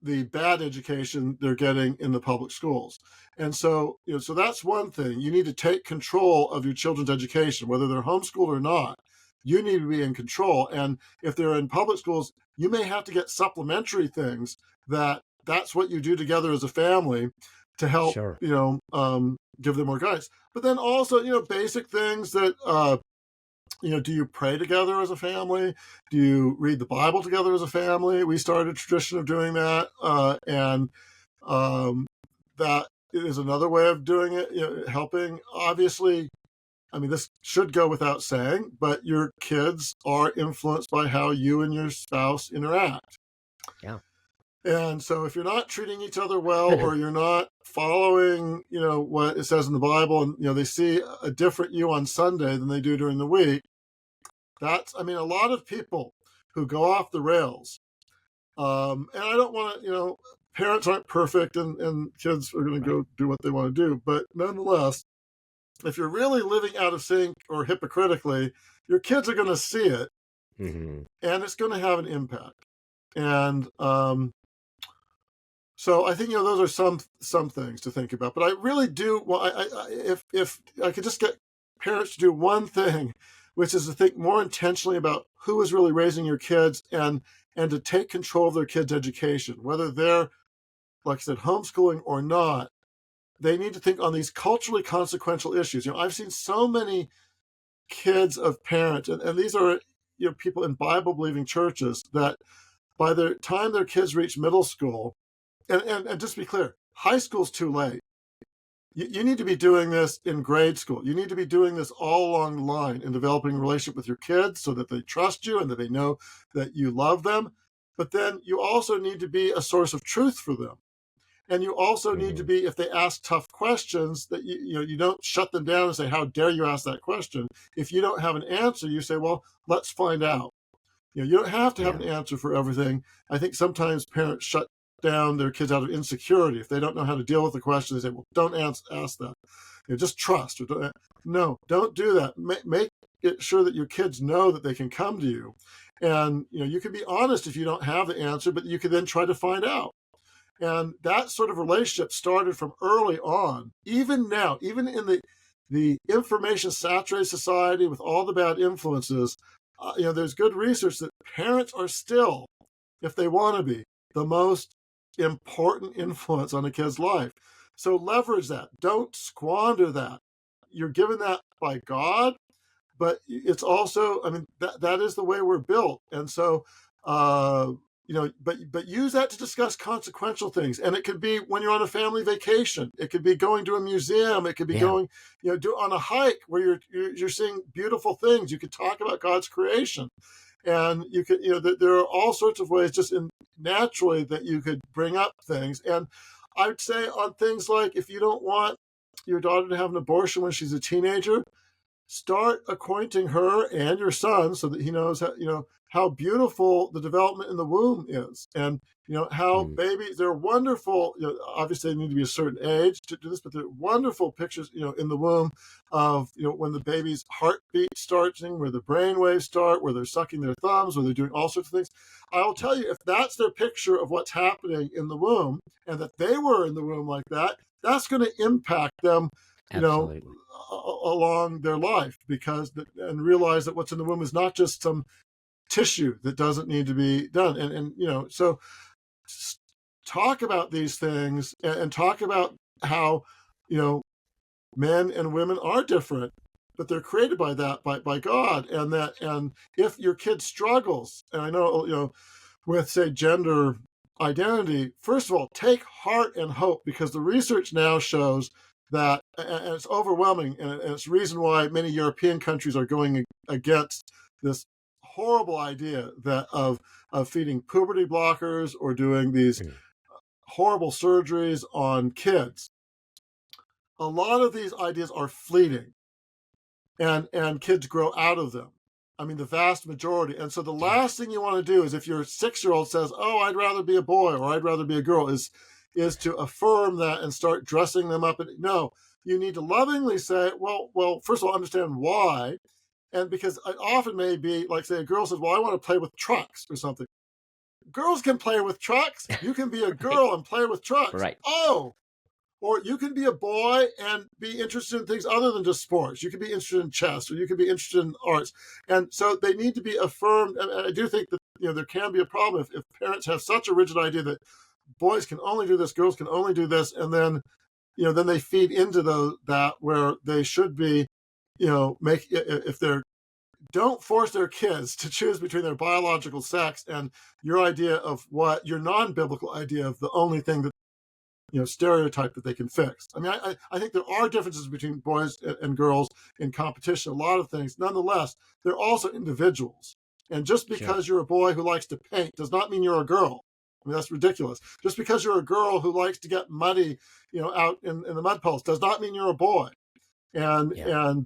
the bad education they're getting in the public schools. And so, so that's one thing. You need to take control of your children's education, whether they're homeschooled or not. You need to be in control. And if they're in public schools, you may have to get supplementary things that's what you do together as a family to help, give them more guidance. But then also, basic things that do you pray together as a family? Do you read the Bible together as a family? We started a tradition of doing that, and that is another way of doing it. Helping, obviously. I mean, this should go without saying, but your kids are influenced by how you and your spouse interact. Yeah. And so if you're not treating each other well, or you're not following, what it says in the Bible, and, they see a different you on Sunday than they do during the week, a lot of people who go off the rails. And I don't want to, parents aren't perfect, and kids are going to go do what they want to do. But nonetheless, if you're really living out of sync or hypocritically, your kids are going to see it, and it's going to have an impact. And so I think those are some things to think about. But I really do. Well, if I could just get parents to do one thing, which is to think more intentionally about who is really raising your kids, and to take control of their kids' education, whether they're, like I said, homeschooling or not. They need to think on these culturally consequential issues. I've seen so many kids of parents, and these are people in Bible-believing churches, that by the time their kids reach middle school, and just to be clear, high school's too late. You need to be doing this in grade school. You need to be doing this all along the line in developing a relationship with your kids so that they trust you and that they know that you love them. But then you also need to be a source of truth for them. And you also need to be, if they ask tough questions, that you don't shut them down and say, how dare you ask that question? If you don't have an answer, you say, well, let's find out. You don't have to have an answer for everything. I think sometimes parents shut down their kids out of insecurity. If they don't know how to deal with the question, they say, well, don't ask that. Just trust. No, don't do that. Make it sure that your kids know that they can come to you. And you can be honest if you don't have the answer, but you can then try to find out. And that sort of relationship started from early on. Even now, even in the information saturated society with all the bad influences, there's good research that parents are still, if they want to be, the most important influence on a kid's life. So leverage that. Don't squander that. You're given that by God, but it's also, that is the way we're built. And so, but use that to discuss consequential things. And it could be when you're on a family vacation. It could be going to a museum. It could be going, on a hike where you're seeing beautiful things. You could talk about God's creation, and you could, there are all sorts of ways just naturally that you could bring up things. And I would say on things like, if you don't want your daughter to have an abortion when she's a teenager, start acquainting her and your son so that he knows how beautiful the development in the womb is, and how babies, they're wonderful. Obviously they need to be a certain age to do this, but they're wonderful pictures in the womb of when the baby's heartbeat starts, where the brain waves start, where they're sucking their thumbs, where they're doing all sorts of things. I'll tell you, if that's their picture of what's happening in the womb, and that they were in the womb like that, that's going to impact them along their life, and realize that what's in the womb is not just some tissue that doesn't need to be done. And so talk about these things, and talk about how men and women are different, but they're created by God. And if your kid struggles, and I know with, say, gender identity, first of all, take heart and hope, because the research now shows that, and it's overwhelming, and it's the reason why many European countries are going against this horrible idea of feeding puberty blockers or doing these horrible surgeries on kids. A lot of these ideas are fleeting, and kids grow out of them. The vast majority. And so the last thing you want to do is, if your 6-year-old says, oh, I'd rather be a boy, or I'd rather be a girl, is to affirm that and start dressing them up. No, you need to lovingly say, well, first of all, understand why. And because it often may be, like, say, a girl says, well, I want to play with trucks or something. Girls can play with trucks. You can be a girl and play with trucks. Right. Oh, or you can be a boy and be interested in things other than just sports. You can be interested in chess, or you can be interested in arts. And so they need to be affirmed. And I do think that there can be a problem if parents have such a rigid idea that boys can only do this, girls can only do this, and then then they feed into that where they should be, if they're don't force their kids to choose between their biological sex and your idea of what your non-biblical idea of the only thing that, stereotype that they can fix. I mean, I think there are differences between boys and girls in competition, a lot of things. Nonetheless, they're also individuals. And just because you're a boy who likes to paint does not mean you're a girl. I mean, that's ridiculous. Just because you're a girl who likes to get muddy, out in the mud puddles does not mean you're a boy. And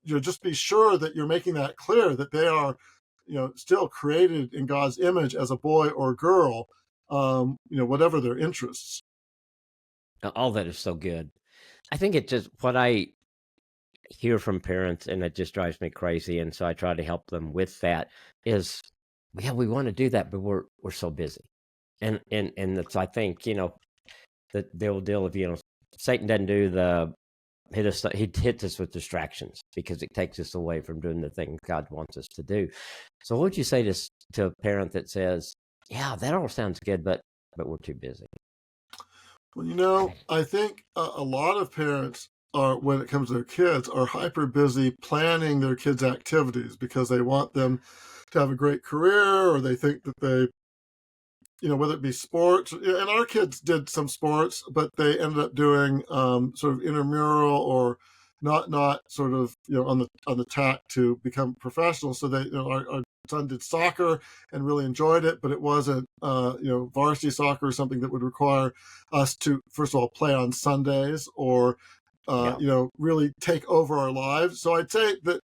just be sure that you're making that clear, that they are, still created in God's image as a boy or a girl, whatever their interests. All that is so good. I think it just, what I hear from parents, and it just drives me crazy, and so I try to help them with that, is, yeah, we want to do that, but we're so busy. And it's, I think, the old deal of, Satan doesn't do he hits us with distractions because it takes us away from doing the thing God wants us to do. So what would you say to a parent that says, yeah, that all sounds good, but we're too busy? Well, I think a lot of parents are, when it comes to their kids, are hyper busy planning their kids' activities because they want them to have a great career, or they think that they, whether it be sports, and our kids did some sports, but they ended up doing sort of intramural or not sort of, on the tack to become professional. So they, our son did soccer and really enjoyed it, but it wasn't, varsity soccer or something that would require us to, first of all, play on Sundays or, really take over our lives. So I'd say that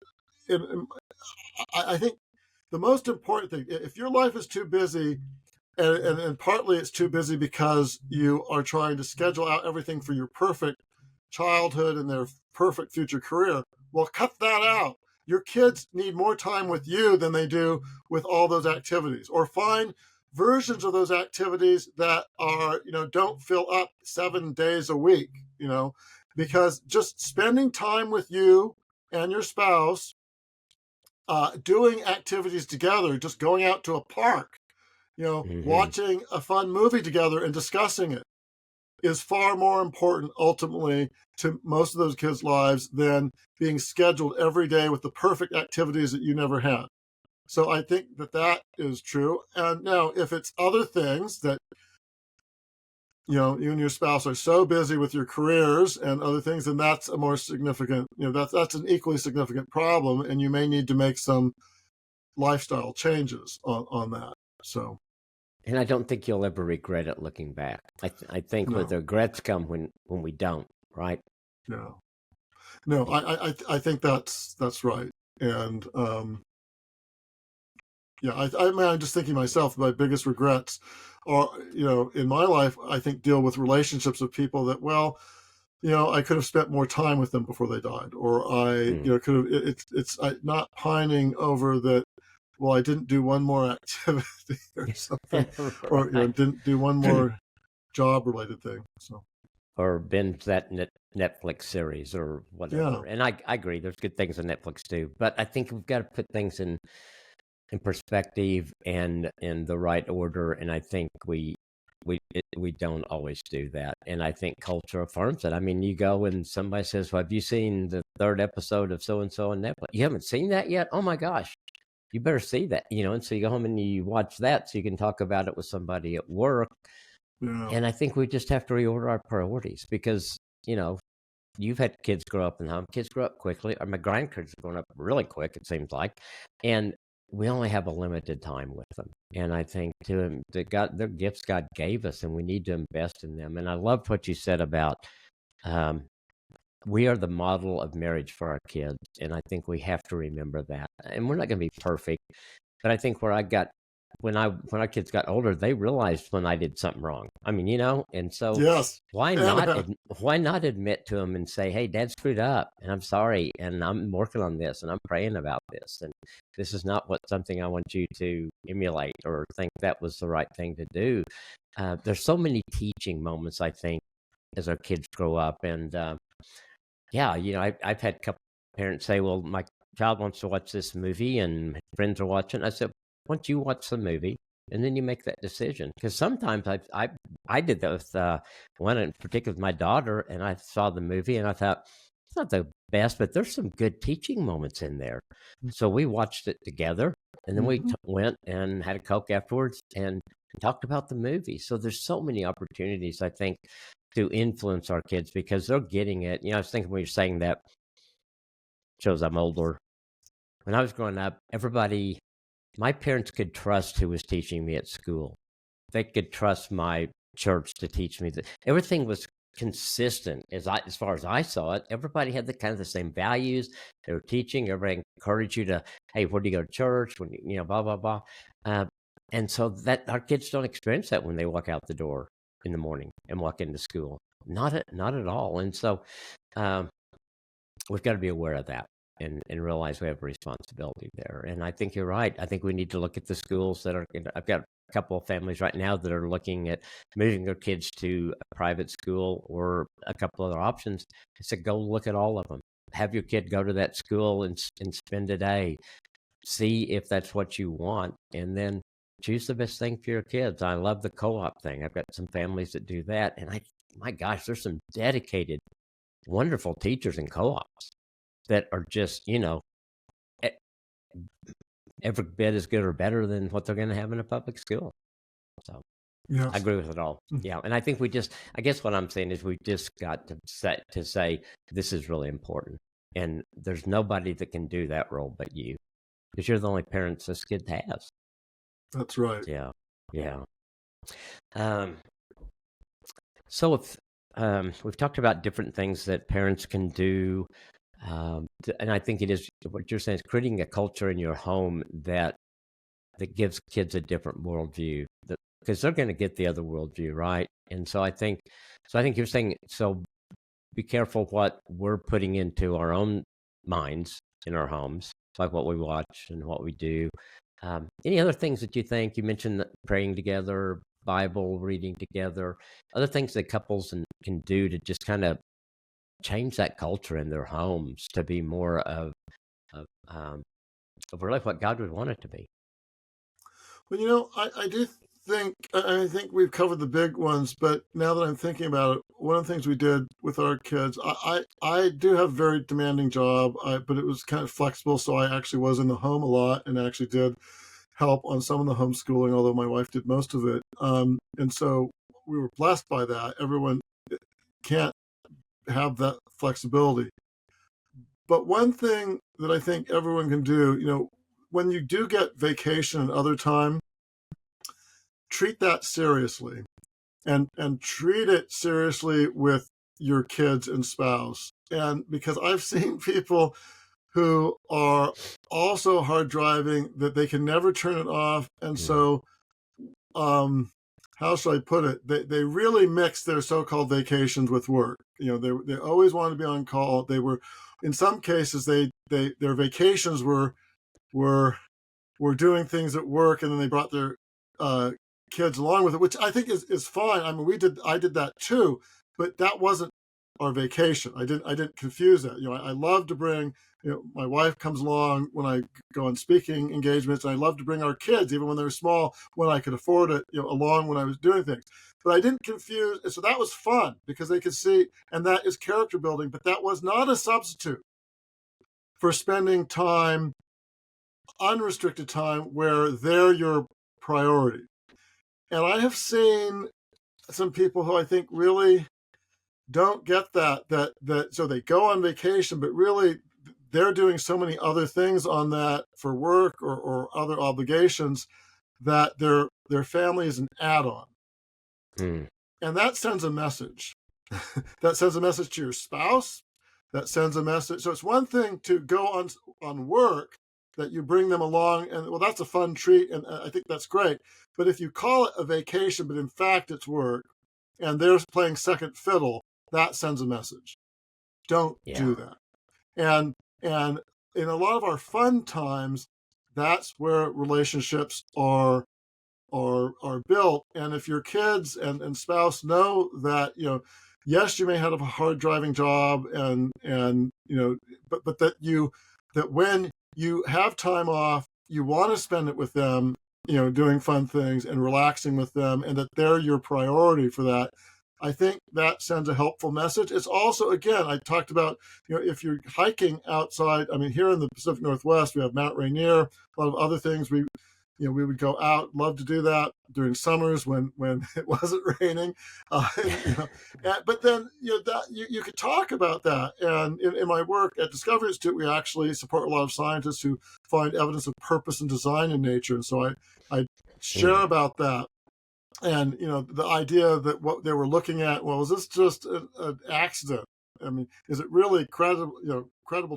I think the most important thing, if your life is too busy, and partly it's too busy because you are trying to schedule out everything for your perfect childhood and their perfect future career, well, cut that out. Your kids need more time with you than they do with all those activities, or find versions of those activities that are, don't fill up 7 days a week, because just spending time with you and your spouse, doing activities together, just going out to a park, watching a fun movie together and discussing it, is far more important ultimately to most of those kids' lives than being scheduled every day with the perfect activities that you never had. So I think that is true. And now, if it's other things that, you and your spouse are so busy with your careers and other things, then that's a more significant, that's an equally significant problem, and you may need to make some lifestyle changes on that. So. And I don't think you'll ever regret it looking back. I think No. the regrets come when we don't, right? No, I think that's right. And I'm just thinking myself, my biggest regrets are, in my life, I think deal with relationships with people that, well, I could have spent more time with them before they died, or I, could have, it's not pining over that, well, I didn't do one more activity or something, or didn't do one more job-related thing. So, or binge that Netflix series or whatever. Yeah. And I agree, there's good things on Netflix too, but I think we've got to put things in perspective and in the right order. And I think we don't always do that. And I think culture affirms it. I mean, you go and somebody says, well, have you seen the 3rd episode of so-and-so on Netflix? You haven't seen that yet? Oh my gosh. You better see that, and so you go home and you watch that so you can talk about it with somebody at work. Yeah. And I think we just have to reorder our priorities because, you've had kids grow up in home. Kids grow up quickly. Or my grandkids are growing up really quick, it seems like. And we only have a limited time with them. And I think they're gifts God gave us, and we need to invest in them. And I loved what you said about we are the model of marriage for our kids, and I think we have to remember that. And we're not going to be perfect, but I think when our kids got older, they realized when I did something wrong. I mean, and so yes. why not admit to them and say, "Hey, Dad screwed up, and I'm sorry, and I'm working on this, and I'm praying about this, and this is not something I want you to emulate or think that was the right thing to do." There's so many teaching moments, I think, as our kids grow up, and I've had a couple parents say, well, my child wants to watch this movie and friends are watching. I said, why don't you watch the movie and then you make that decision? Because sometimes I did that with one in particular with my daughter, and I saw the movie and I thought, it's not the best, but there's some good teaching moments in there. So we watched it together, and then we went and had a Coke afterwards and talked about the movie. So there's so many opportunities, I think, to influence our kids because they're getting it. I was thinking when you're saying that, shows I'm older. When I was growing up, my parents could trust who was teaching me at school. They could trust my church to teach me that everything was consistent as far as I saw it. Everybody had the same values. They were teaching. Everybody encouraged you to, hey, where do you go to church? When blah blah blah. And so that our kids don't experience that when they walk out the door in the morning and walk into school. Not at all. And so we've got to be aware of that and realize we have a responsibility there. And I think you're right. I think we need to look at the schools that are. I've got a couple of families right now that are looking at moving their kids to a private school or a couple other options. I said, go look at all of them. Have your kid go to that school and spend a day. See if that's what you want, and then choose the best thing for your kids. I love the co-op thing. I've got some families that do that, and my gosh, there's some dedicated, wonderful teachers in co-ops that are just, every bit as good or better than what they're going to have in a public school. So yes. I agree with it all. Yeah. And I think I guess what I'm saying is we just got to say this is really important. And there's nobody that can do that role but you, because you're the only parents this kid has. That's right. Yeah. Yeah. So if we've talked about different things that parents can do. And I think it is what you're saying is creating a culture in your home that gives kids a different worldview, because they're going to get the other worldview, right? And so I think you're saying, so be careful what we're putting into our own minds in our homes, like what we watch and what we do. Any other things that you think? You mentioned praying together, Bible reading together, other things that couples can do to just kind of change that culture in their homes to be more of really what God would want it to be. Well, I do think we've covered the big ones, but now that I'm thinking about it, one of the things we did with our kids, I do have a very demanding job, but it was kind of flexible, so I actually was in the home a lot and actually did help on some of the homeschooling, although my wife did most of it. And so we were blessed by that. Everyone can't have that flexibility. But one thing that I think everyone can do, when you do get vacation and other time, treat that seriously and treat it seriously with your kids and spouse. And because I've seen people who are also hard driving that they can never turn it off. And so, how should I put it? They really mix their so-called vacations with work. They always wanted to be on call. They were, in some cases, their vacations were doing things at work, and then they brought their kids along with it, which I think is fine. I mean, I did that too, but that wasn't our vacation. I didn't confuse that. I love to bring. My wife comes along when I go on speaking engagements, and I love to bring our kids, even when they're small, when I could afford it, along when I was doing things. But I didn't confuse, and so that was fun because they could see, and that is character building. But that was not a substitute for spending time, unrestricted time, where they're your priority. And I have seen some people who I think really don't get that so they go on vacation, but really they're doing so many other things on that for work or other obligations that their family is an add-on. And that sends a message. That sends a message to your spouse. That sends a message. So it's one thing to go on work, that you bring them along, and well, that's a fun treat, and I think that's great. But if you call it a vacation, but in fact it's work, and they're playing second fiddle, that sends a message. Don't do that. And in a lot of our fun times, that's where relationships are built. And if your kids and spouse know that, yes, you may have a hard driving job, and but that when you have time off, you want to spend it with them, doing fun things and relaxing with them, and that they're your priority for that, I think that sends a helpful message. It's also, again, I talked about, if you're hiking outside, I mean, here in the Pacific Northwest, we have Mount Rainier, a lot of other things. We would go out, love to do that during summers when it wasn't raining. But then, you could talk about that. And in my work at Discovery Institute, we actually support a lot of scientists who find evidence of purpose and design in nature. And so I share about that. And, the idea that what they were looking at, well, is this just an accident? I mean, is it really credible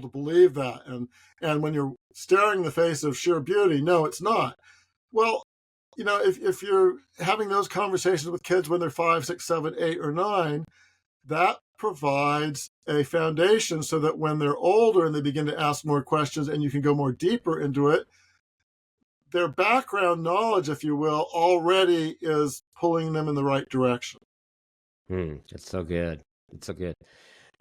to believe that? And when you're staring in the face of sheer beauty, no, it's not. Well, if you're having those conversations with kids when they're 5, 6, 7, 8, or 9, that provides a foundation so that when they're older and they begin to ask more questions and you can go more deeper into it, their background knowledge, if you will, already is pulling them in the right direction. It's so good. It's so good.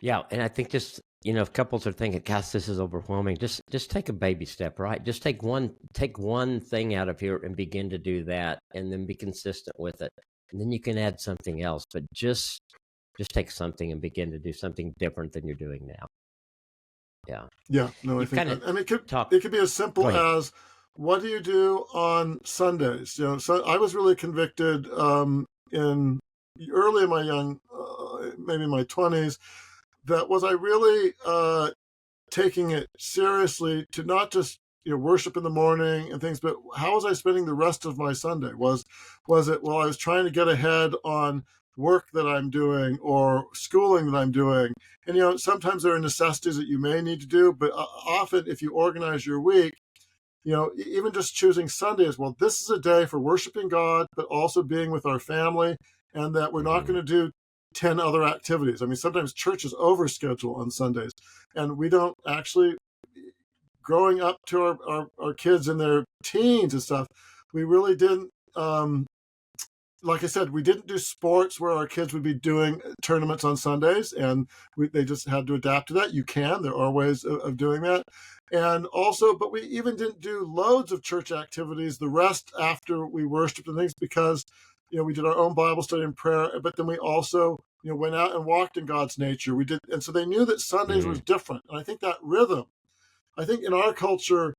Yeah, and I think just, if couples are thinking, gosh, this is overwhelming, just take a baby step, right? Just take one thing out of here and begin to do that, and then be consistent with it. And then you can add something else, but just take something and begin to do something different than you're doing now. Yeah. Yeah, no, I think that. And it could be as simple as, what do you do on Sundays? So I was really convicted in early in my maybe my 20s, that was I really taking it seriously to not just worship in the morning and things, but how was I spending the rest of my Sunday? Was it, well, I was trying to get ahead on work that I'm doing or schooling that I'm doing, and sometimes there are necessities that you may need to do, but often if you organize your week, even just choosing Sunday as, well, this is a day for worshiping God, but also being with our family, and that we're not going to do 10 other activities. I mean, sometimes churches overschedule on Sundays, and we don't actually, growing up to our kids in their teens and stuff, we really didn't, like I said, we didn't do sports where our kids would be doing tournaments on Sundays, and they just had to adapt to that. There are ways of doing that. And also, but we even didn't do loads of church activities the rest after we worshiped and things, because, we did our own Bible study and prayer, but then we also, went out and walked in God's nature. We did. And so they knew that Sundays was different. And I think that rhythm, I think in our culture,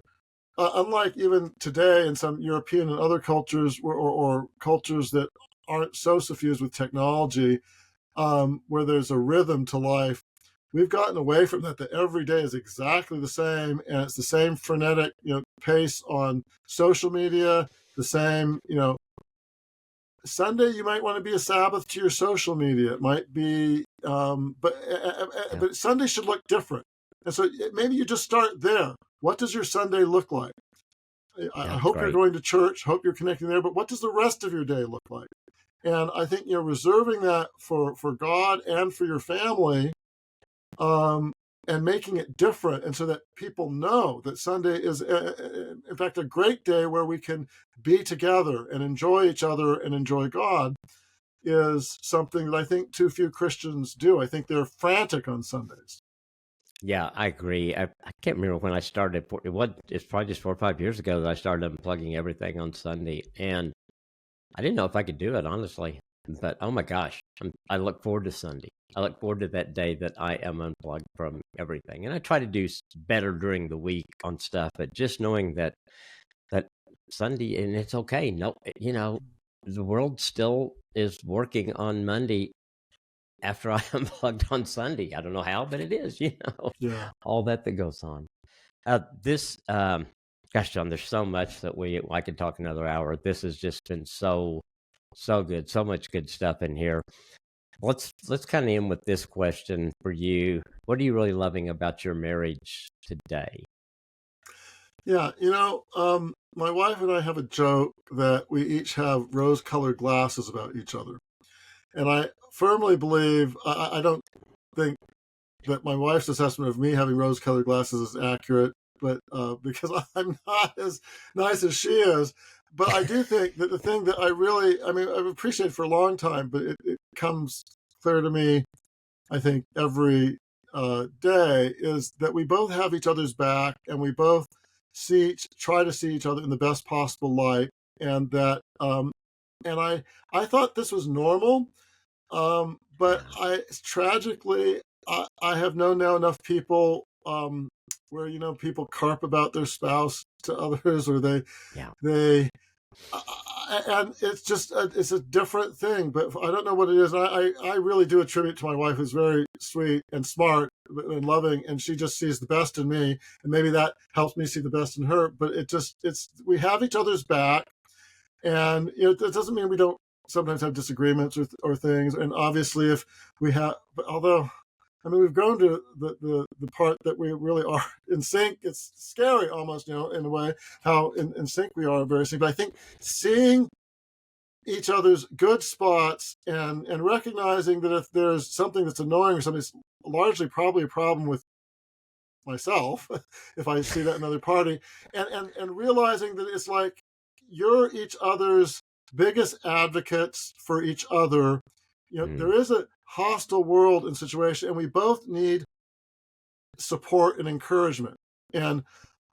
unlike even today in some European and other cultures or cultures that aren't so suffused with technology, where there's a rhythm to life, we've gotten away from that every day is exactly the same, and it's the same frenetic, pace on social media, the same, Sunday, you might want to be a Sabbath to your social media. It might be, but Sunday should look different. And so maybe you just start there. What does your Sunday look like? I hope you're going to church, hope you're connecting there, but what does the rest of your day look like? And I think, reserving that for God and for your family, and making it different, and so that people know that Sunday is, in fact, a great day where we can be together and enjoy each other and enjoy God, is something that I think too few Christians do. I think they're frantic on Sundays. Yeah, I agree. I can't remember when I started. It's probably just 4 or 5 years ago that I started unplugging everything on Sunday, and I didn't know if I could do it, honestly. But oh my gosh, I look forward to Sunday. I look forward to that day that I am unplugged from everything, and I try to do better during the week on stuff. But just knowing that Sunday, and it's okay. No, the world still is working on Monday after I unplugged on Sunday. I don't know how, but it is. Yeah. All that goes on. Gosh, John, there's so much that I could talk another hour. This has just been so good, so much good stuff in here. Let's kind of end with this question for you. What are you really loving about your marriage today? Yeah, my wife and I have a joke that we each have rose-colored glasses about each other. And I firmly believe, I don't think that my wife's assessment of me having rose-colored glasses is accurate, but because I'm not as nice as she is. But I do think that the thing that I've appreciated for a long time, but it comes clear to me, I think, every day, is that we both have each other's back, and we both try to see each other in the best possible light, and that, and I thought this was normal, But tragically, I have known now enough people where people carp about their spouse to others, or Yeah. they and it's just it's a different thing. But I don't know what it is. I really do attribute to my wife, who's very sweet and smart and loving, and she just sees the best in me, and maybe that helps me see the best in her. But it's we have each other's back, and that doesn't mean we don't sometimes have disagreements or things. And obviously, if we have, although I mean, we've grown to the part that we really are in sync. It's scary almost, in a way, how in sync we are very sync. But I think seeing each other's good spots and recognizing that if there's something that's annoying or something that's largely probably a problem with myself, if I see that in another party, and realizing that it's like you're each other's biggest advocates for each other. There is a hostile world and situation, and we both need support and encouragement. And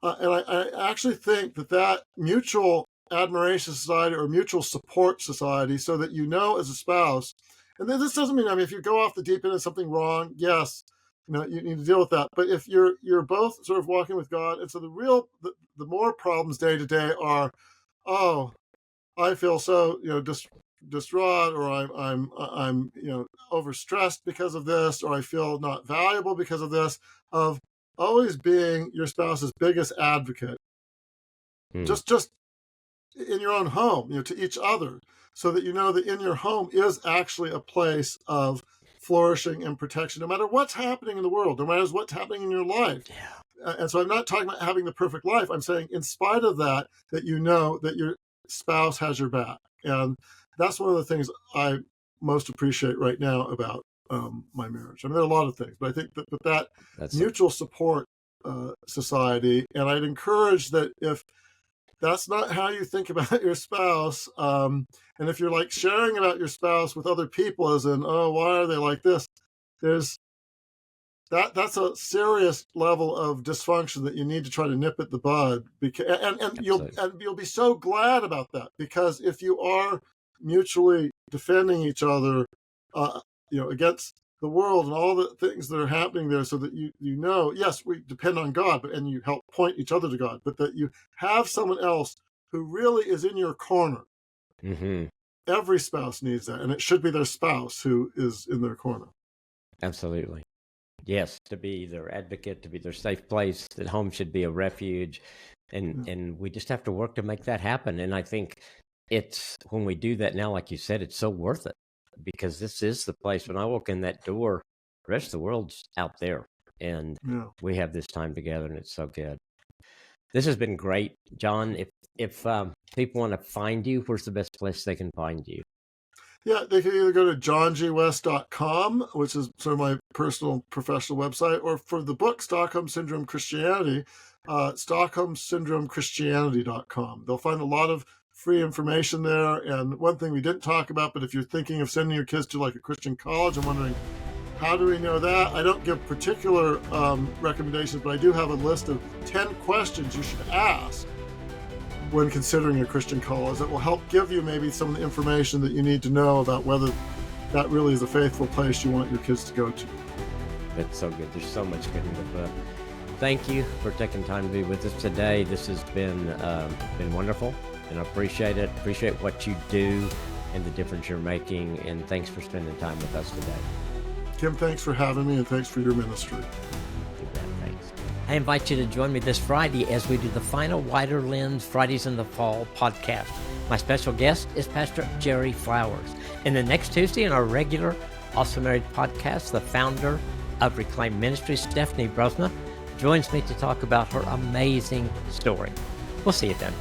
I actually think that mutual admiration society or mutual support society, so that as a spouse, and then this doesn't mean, if you go off the deep end and something wrong, yes, you need to deal with that. But if you're both sort of walking with God, and so the more problems day to day are, oh, I feel so distraught, or I'm overstressed because of this, or I feel not valuable because of this, of always being your spouse's biggest advocate, just in your own home, to each other, so that that in your home is actually a place of flourishing and protection, no matter what's happening in the world, no matter what's happening in your life. And so I'm not talking about having the perfect life. I'm saying, in spite of that that that your spouse has your back. And that's one of the things I most appreciate right now about my marriage. I mean, there are a lot of things, but I think that that's mutual support society. And I'd encourage that if that's not how you think about your spouse, and if you're like sharing about your spouse with other people, as in, oh, why are they like this? That's a serious level of dysfunction that you need to try to nip at the bud. And you'll be so glad about that, because if you are mutually defending each other, against the world and all the things that are happening there, so that yes, we depend on God, and you help point each other to God, but that you have someone else who really is in your corner. Mm-hmm. Every spouse needs that, and it should be their spouse who is in their corner. Absolutely. Yes, to be their advocate, to be their safe place, that home should be a refuge. And we just have to work to make that happen. And I think it's when we do that now, like you said, it's so worth it, because this is the place. When I walk in that door, the rest of the world's out there, and we have this time together, and it's so good. This has been great, John. If people want to find you, where's the best place they can find you? Yeah, they can either go to johngjwest.com, which is sort of my personal professional website, or for the book, Stockholm Syndrome Christianity, stockholmsyndromechristianity.com. They'll find a lot of free information there. And one thing we didn't talk about, but if you're thinking of sending your kids to like a Christian college and wondering, how do we know that? I don't give particular recommendations, but I do have a list of 10 questions you should ask when considering a Christian college that will help give you maybe some of the information that you need to know about whether that really is a faithful place you want your kids to go to. That's so good. There's so much good in the book. Thank you for taking time to be with us today. This has been wonderful, and I appreciate it. Appreciate what you do and the difference you're making, and thanks for spending time with us today. Kim, thanks for having me, and thanks for your ministry. Thanks. I invite you to join me this Friday as we do the final Wider Lens Fridays in the Fall podcast. My special guest is Pastor Jerry Flowers. And the next Tuesday in our regular Also Married podcast, the founder of Reclaim Ministries, Stephanie Brosma, joins me to talk about her amazing story. We'll see you then.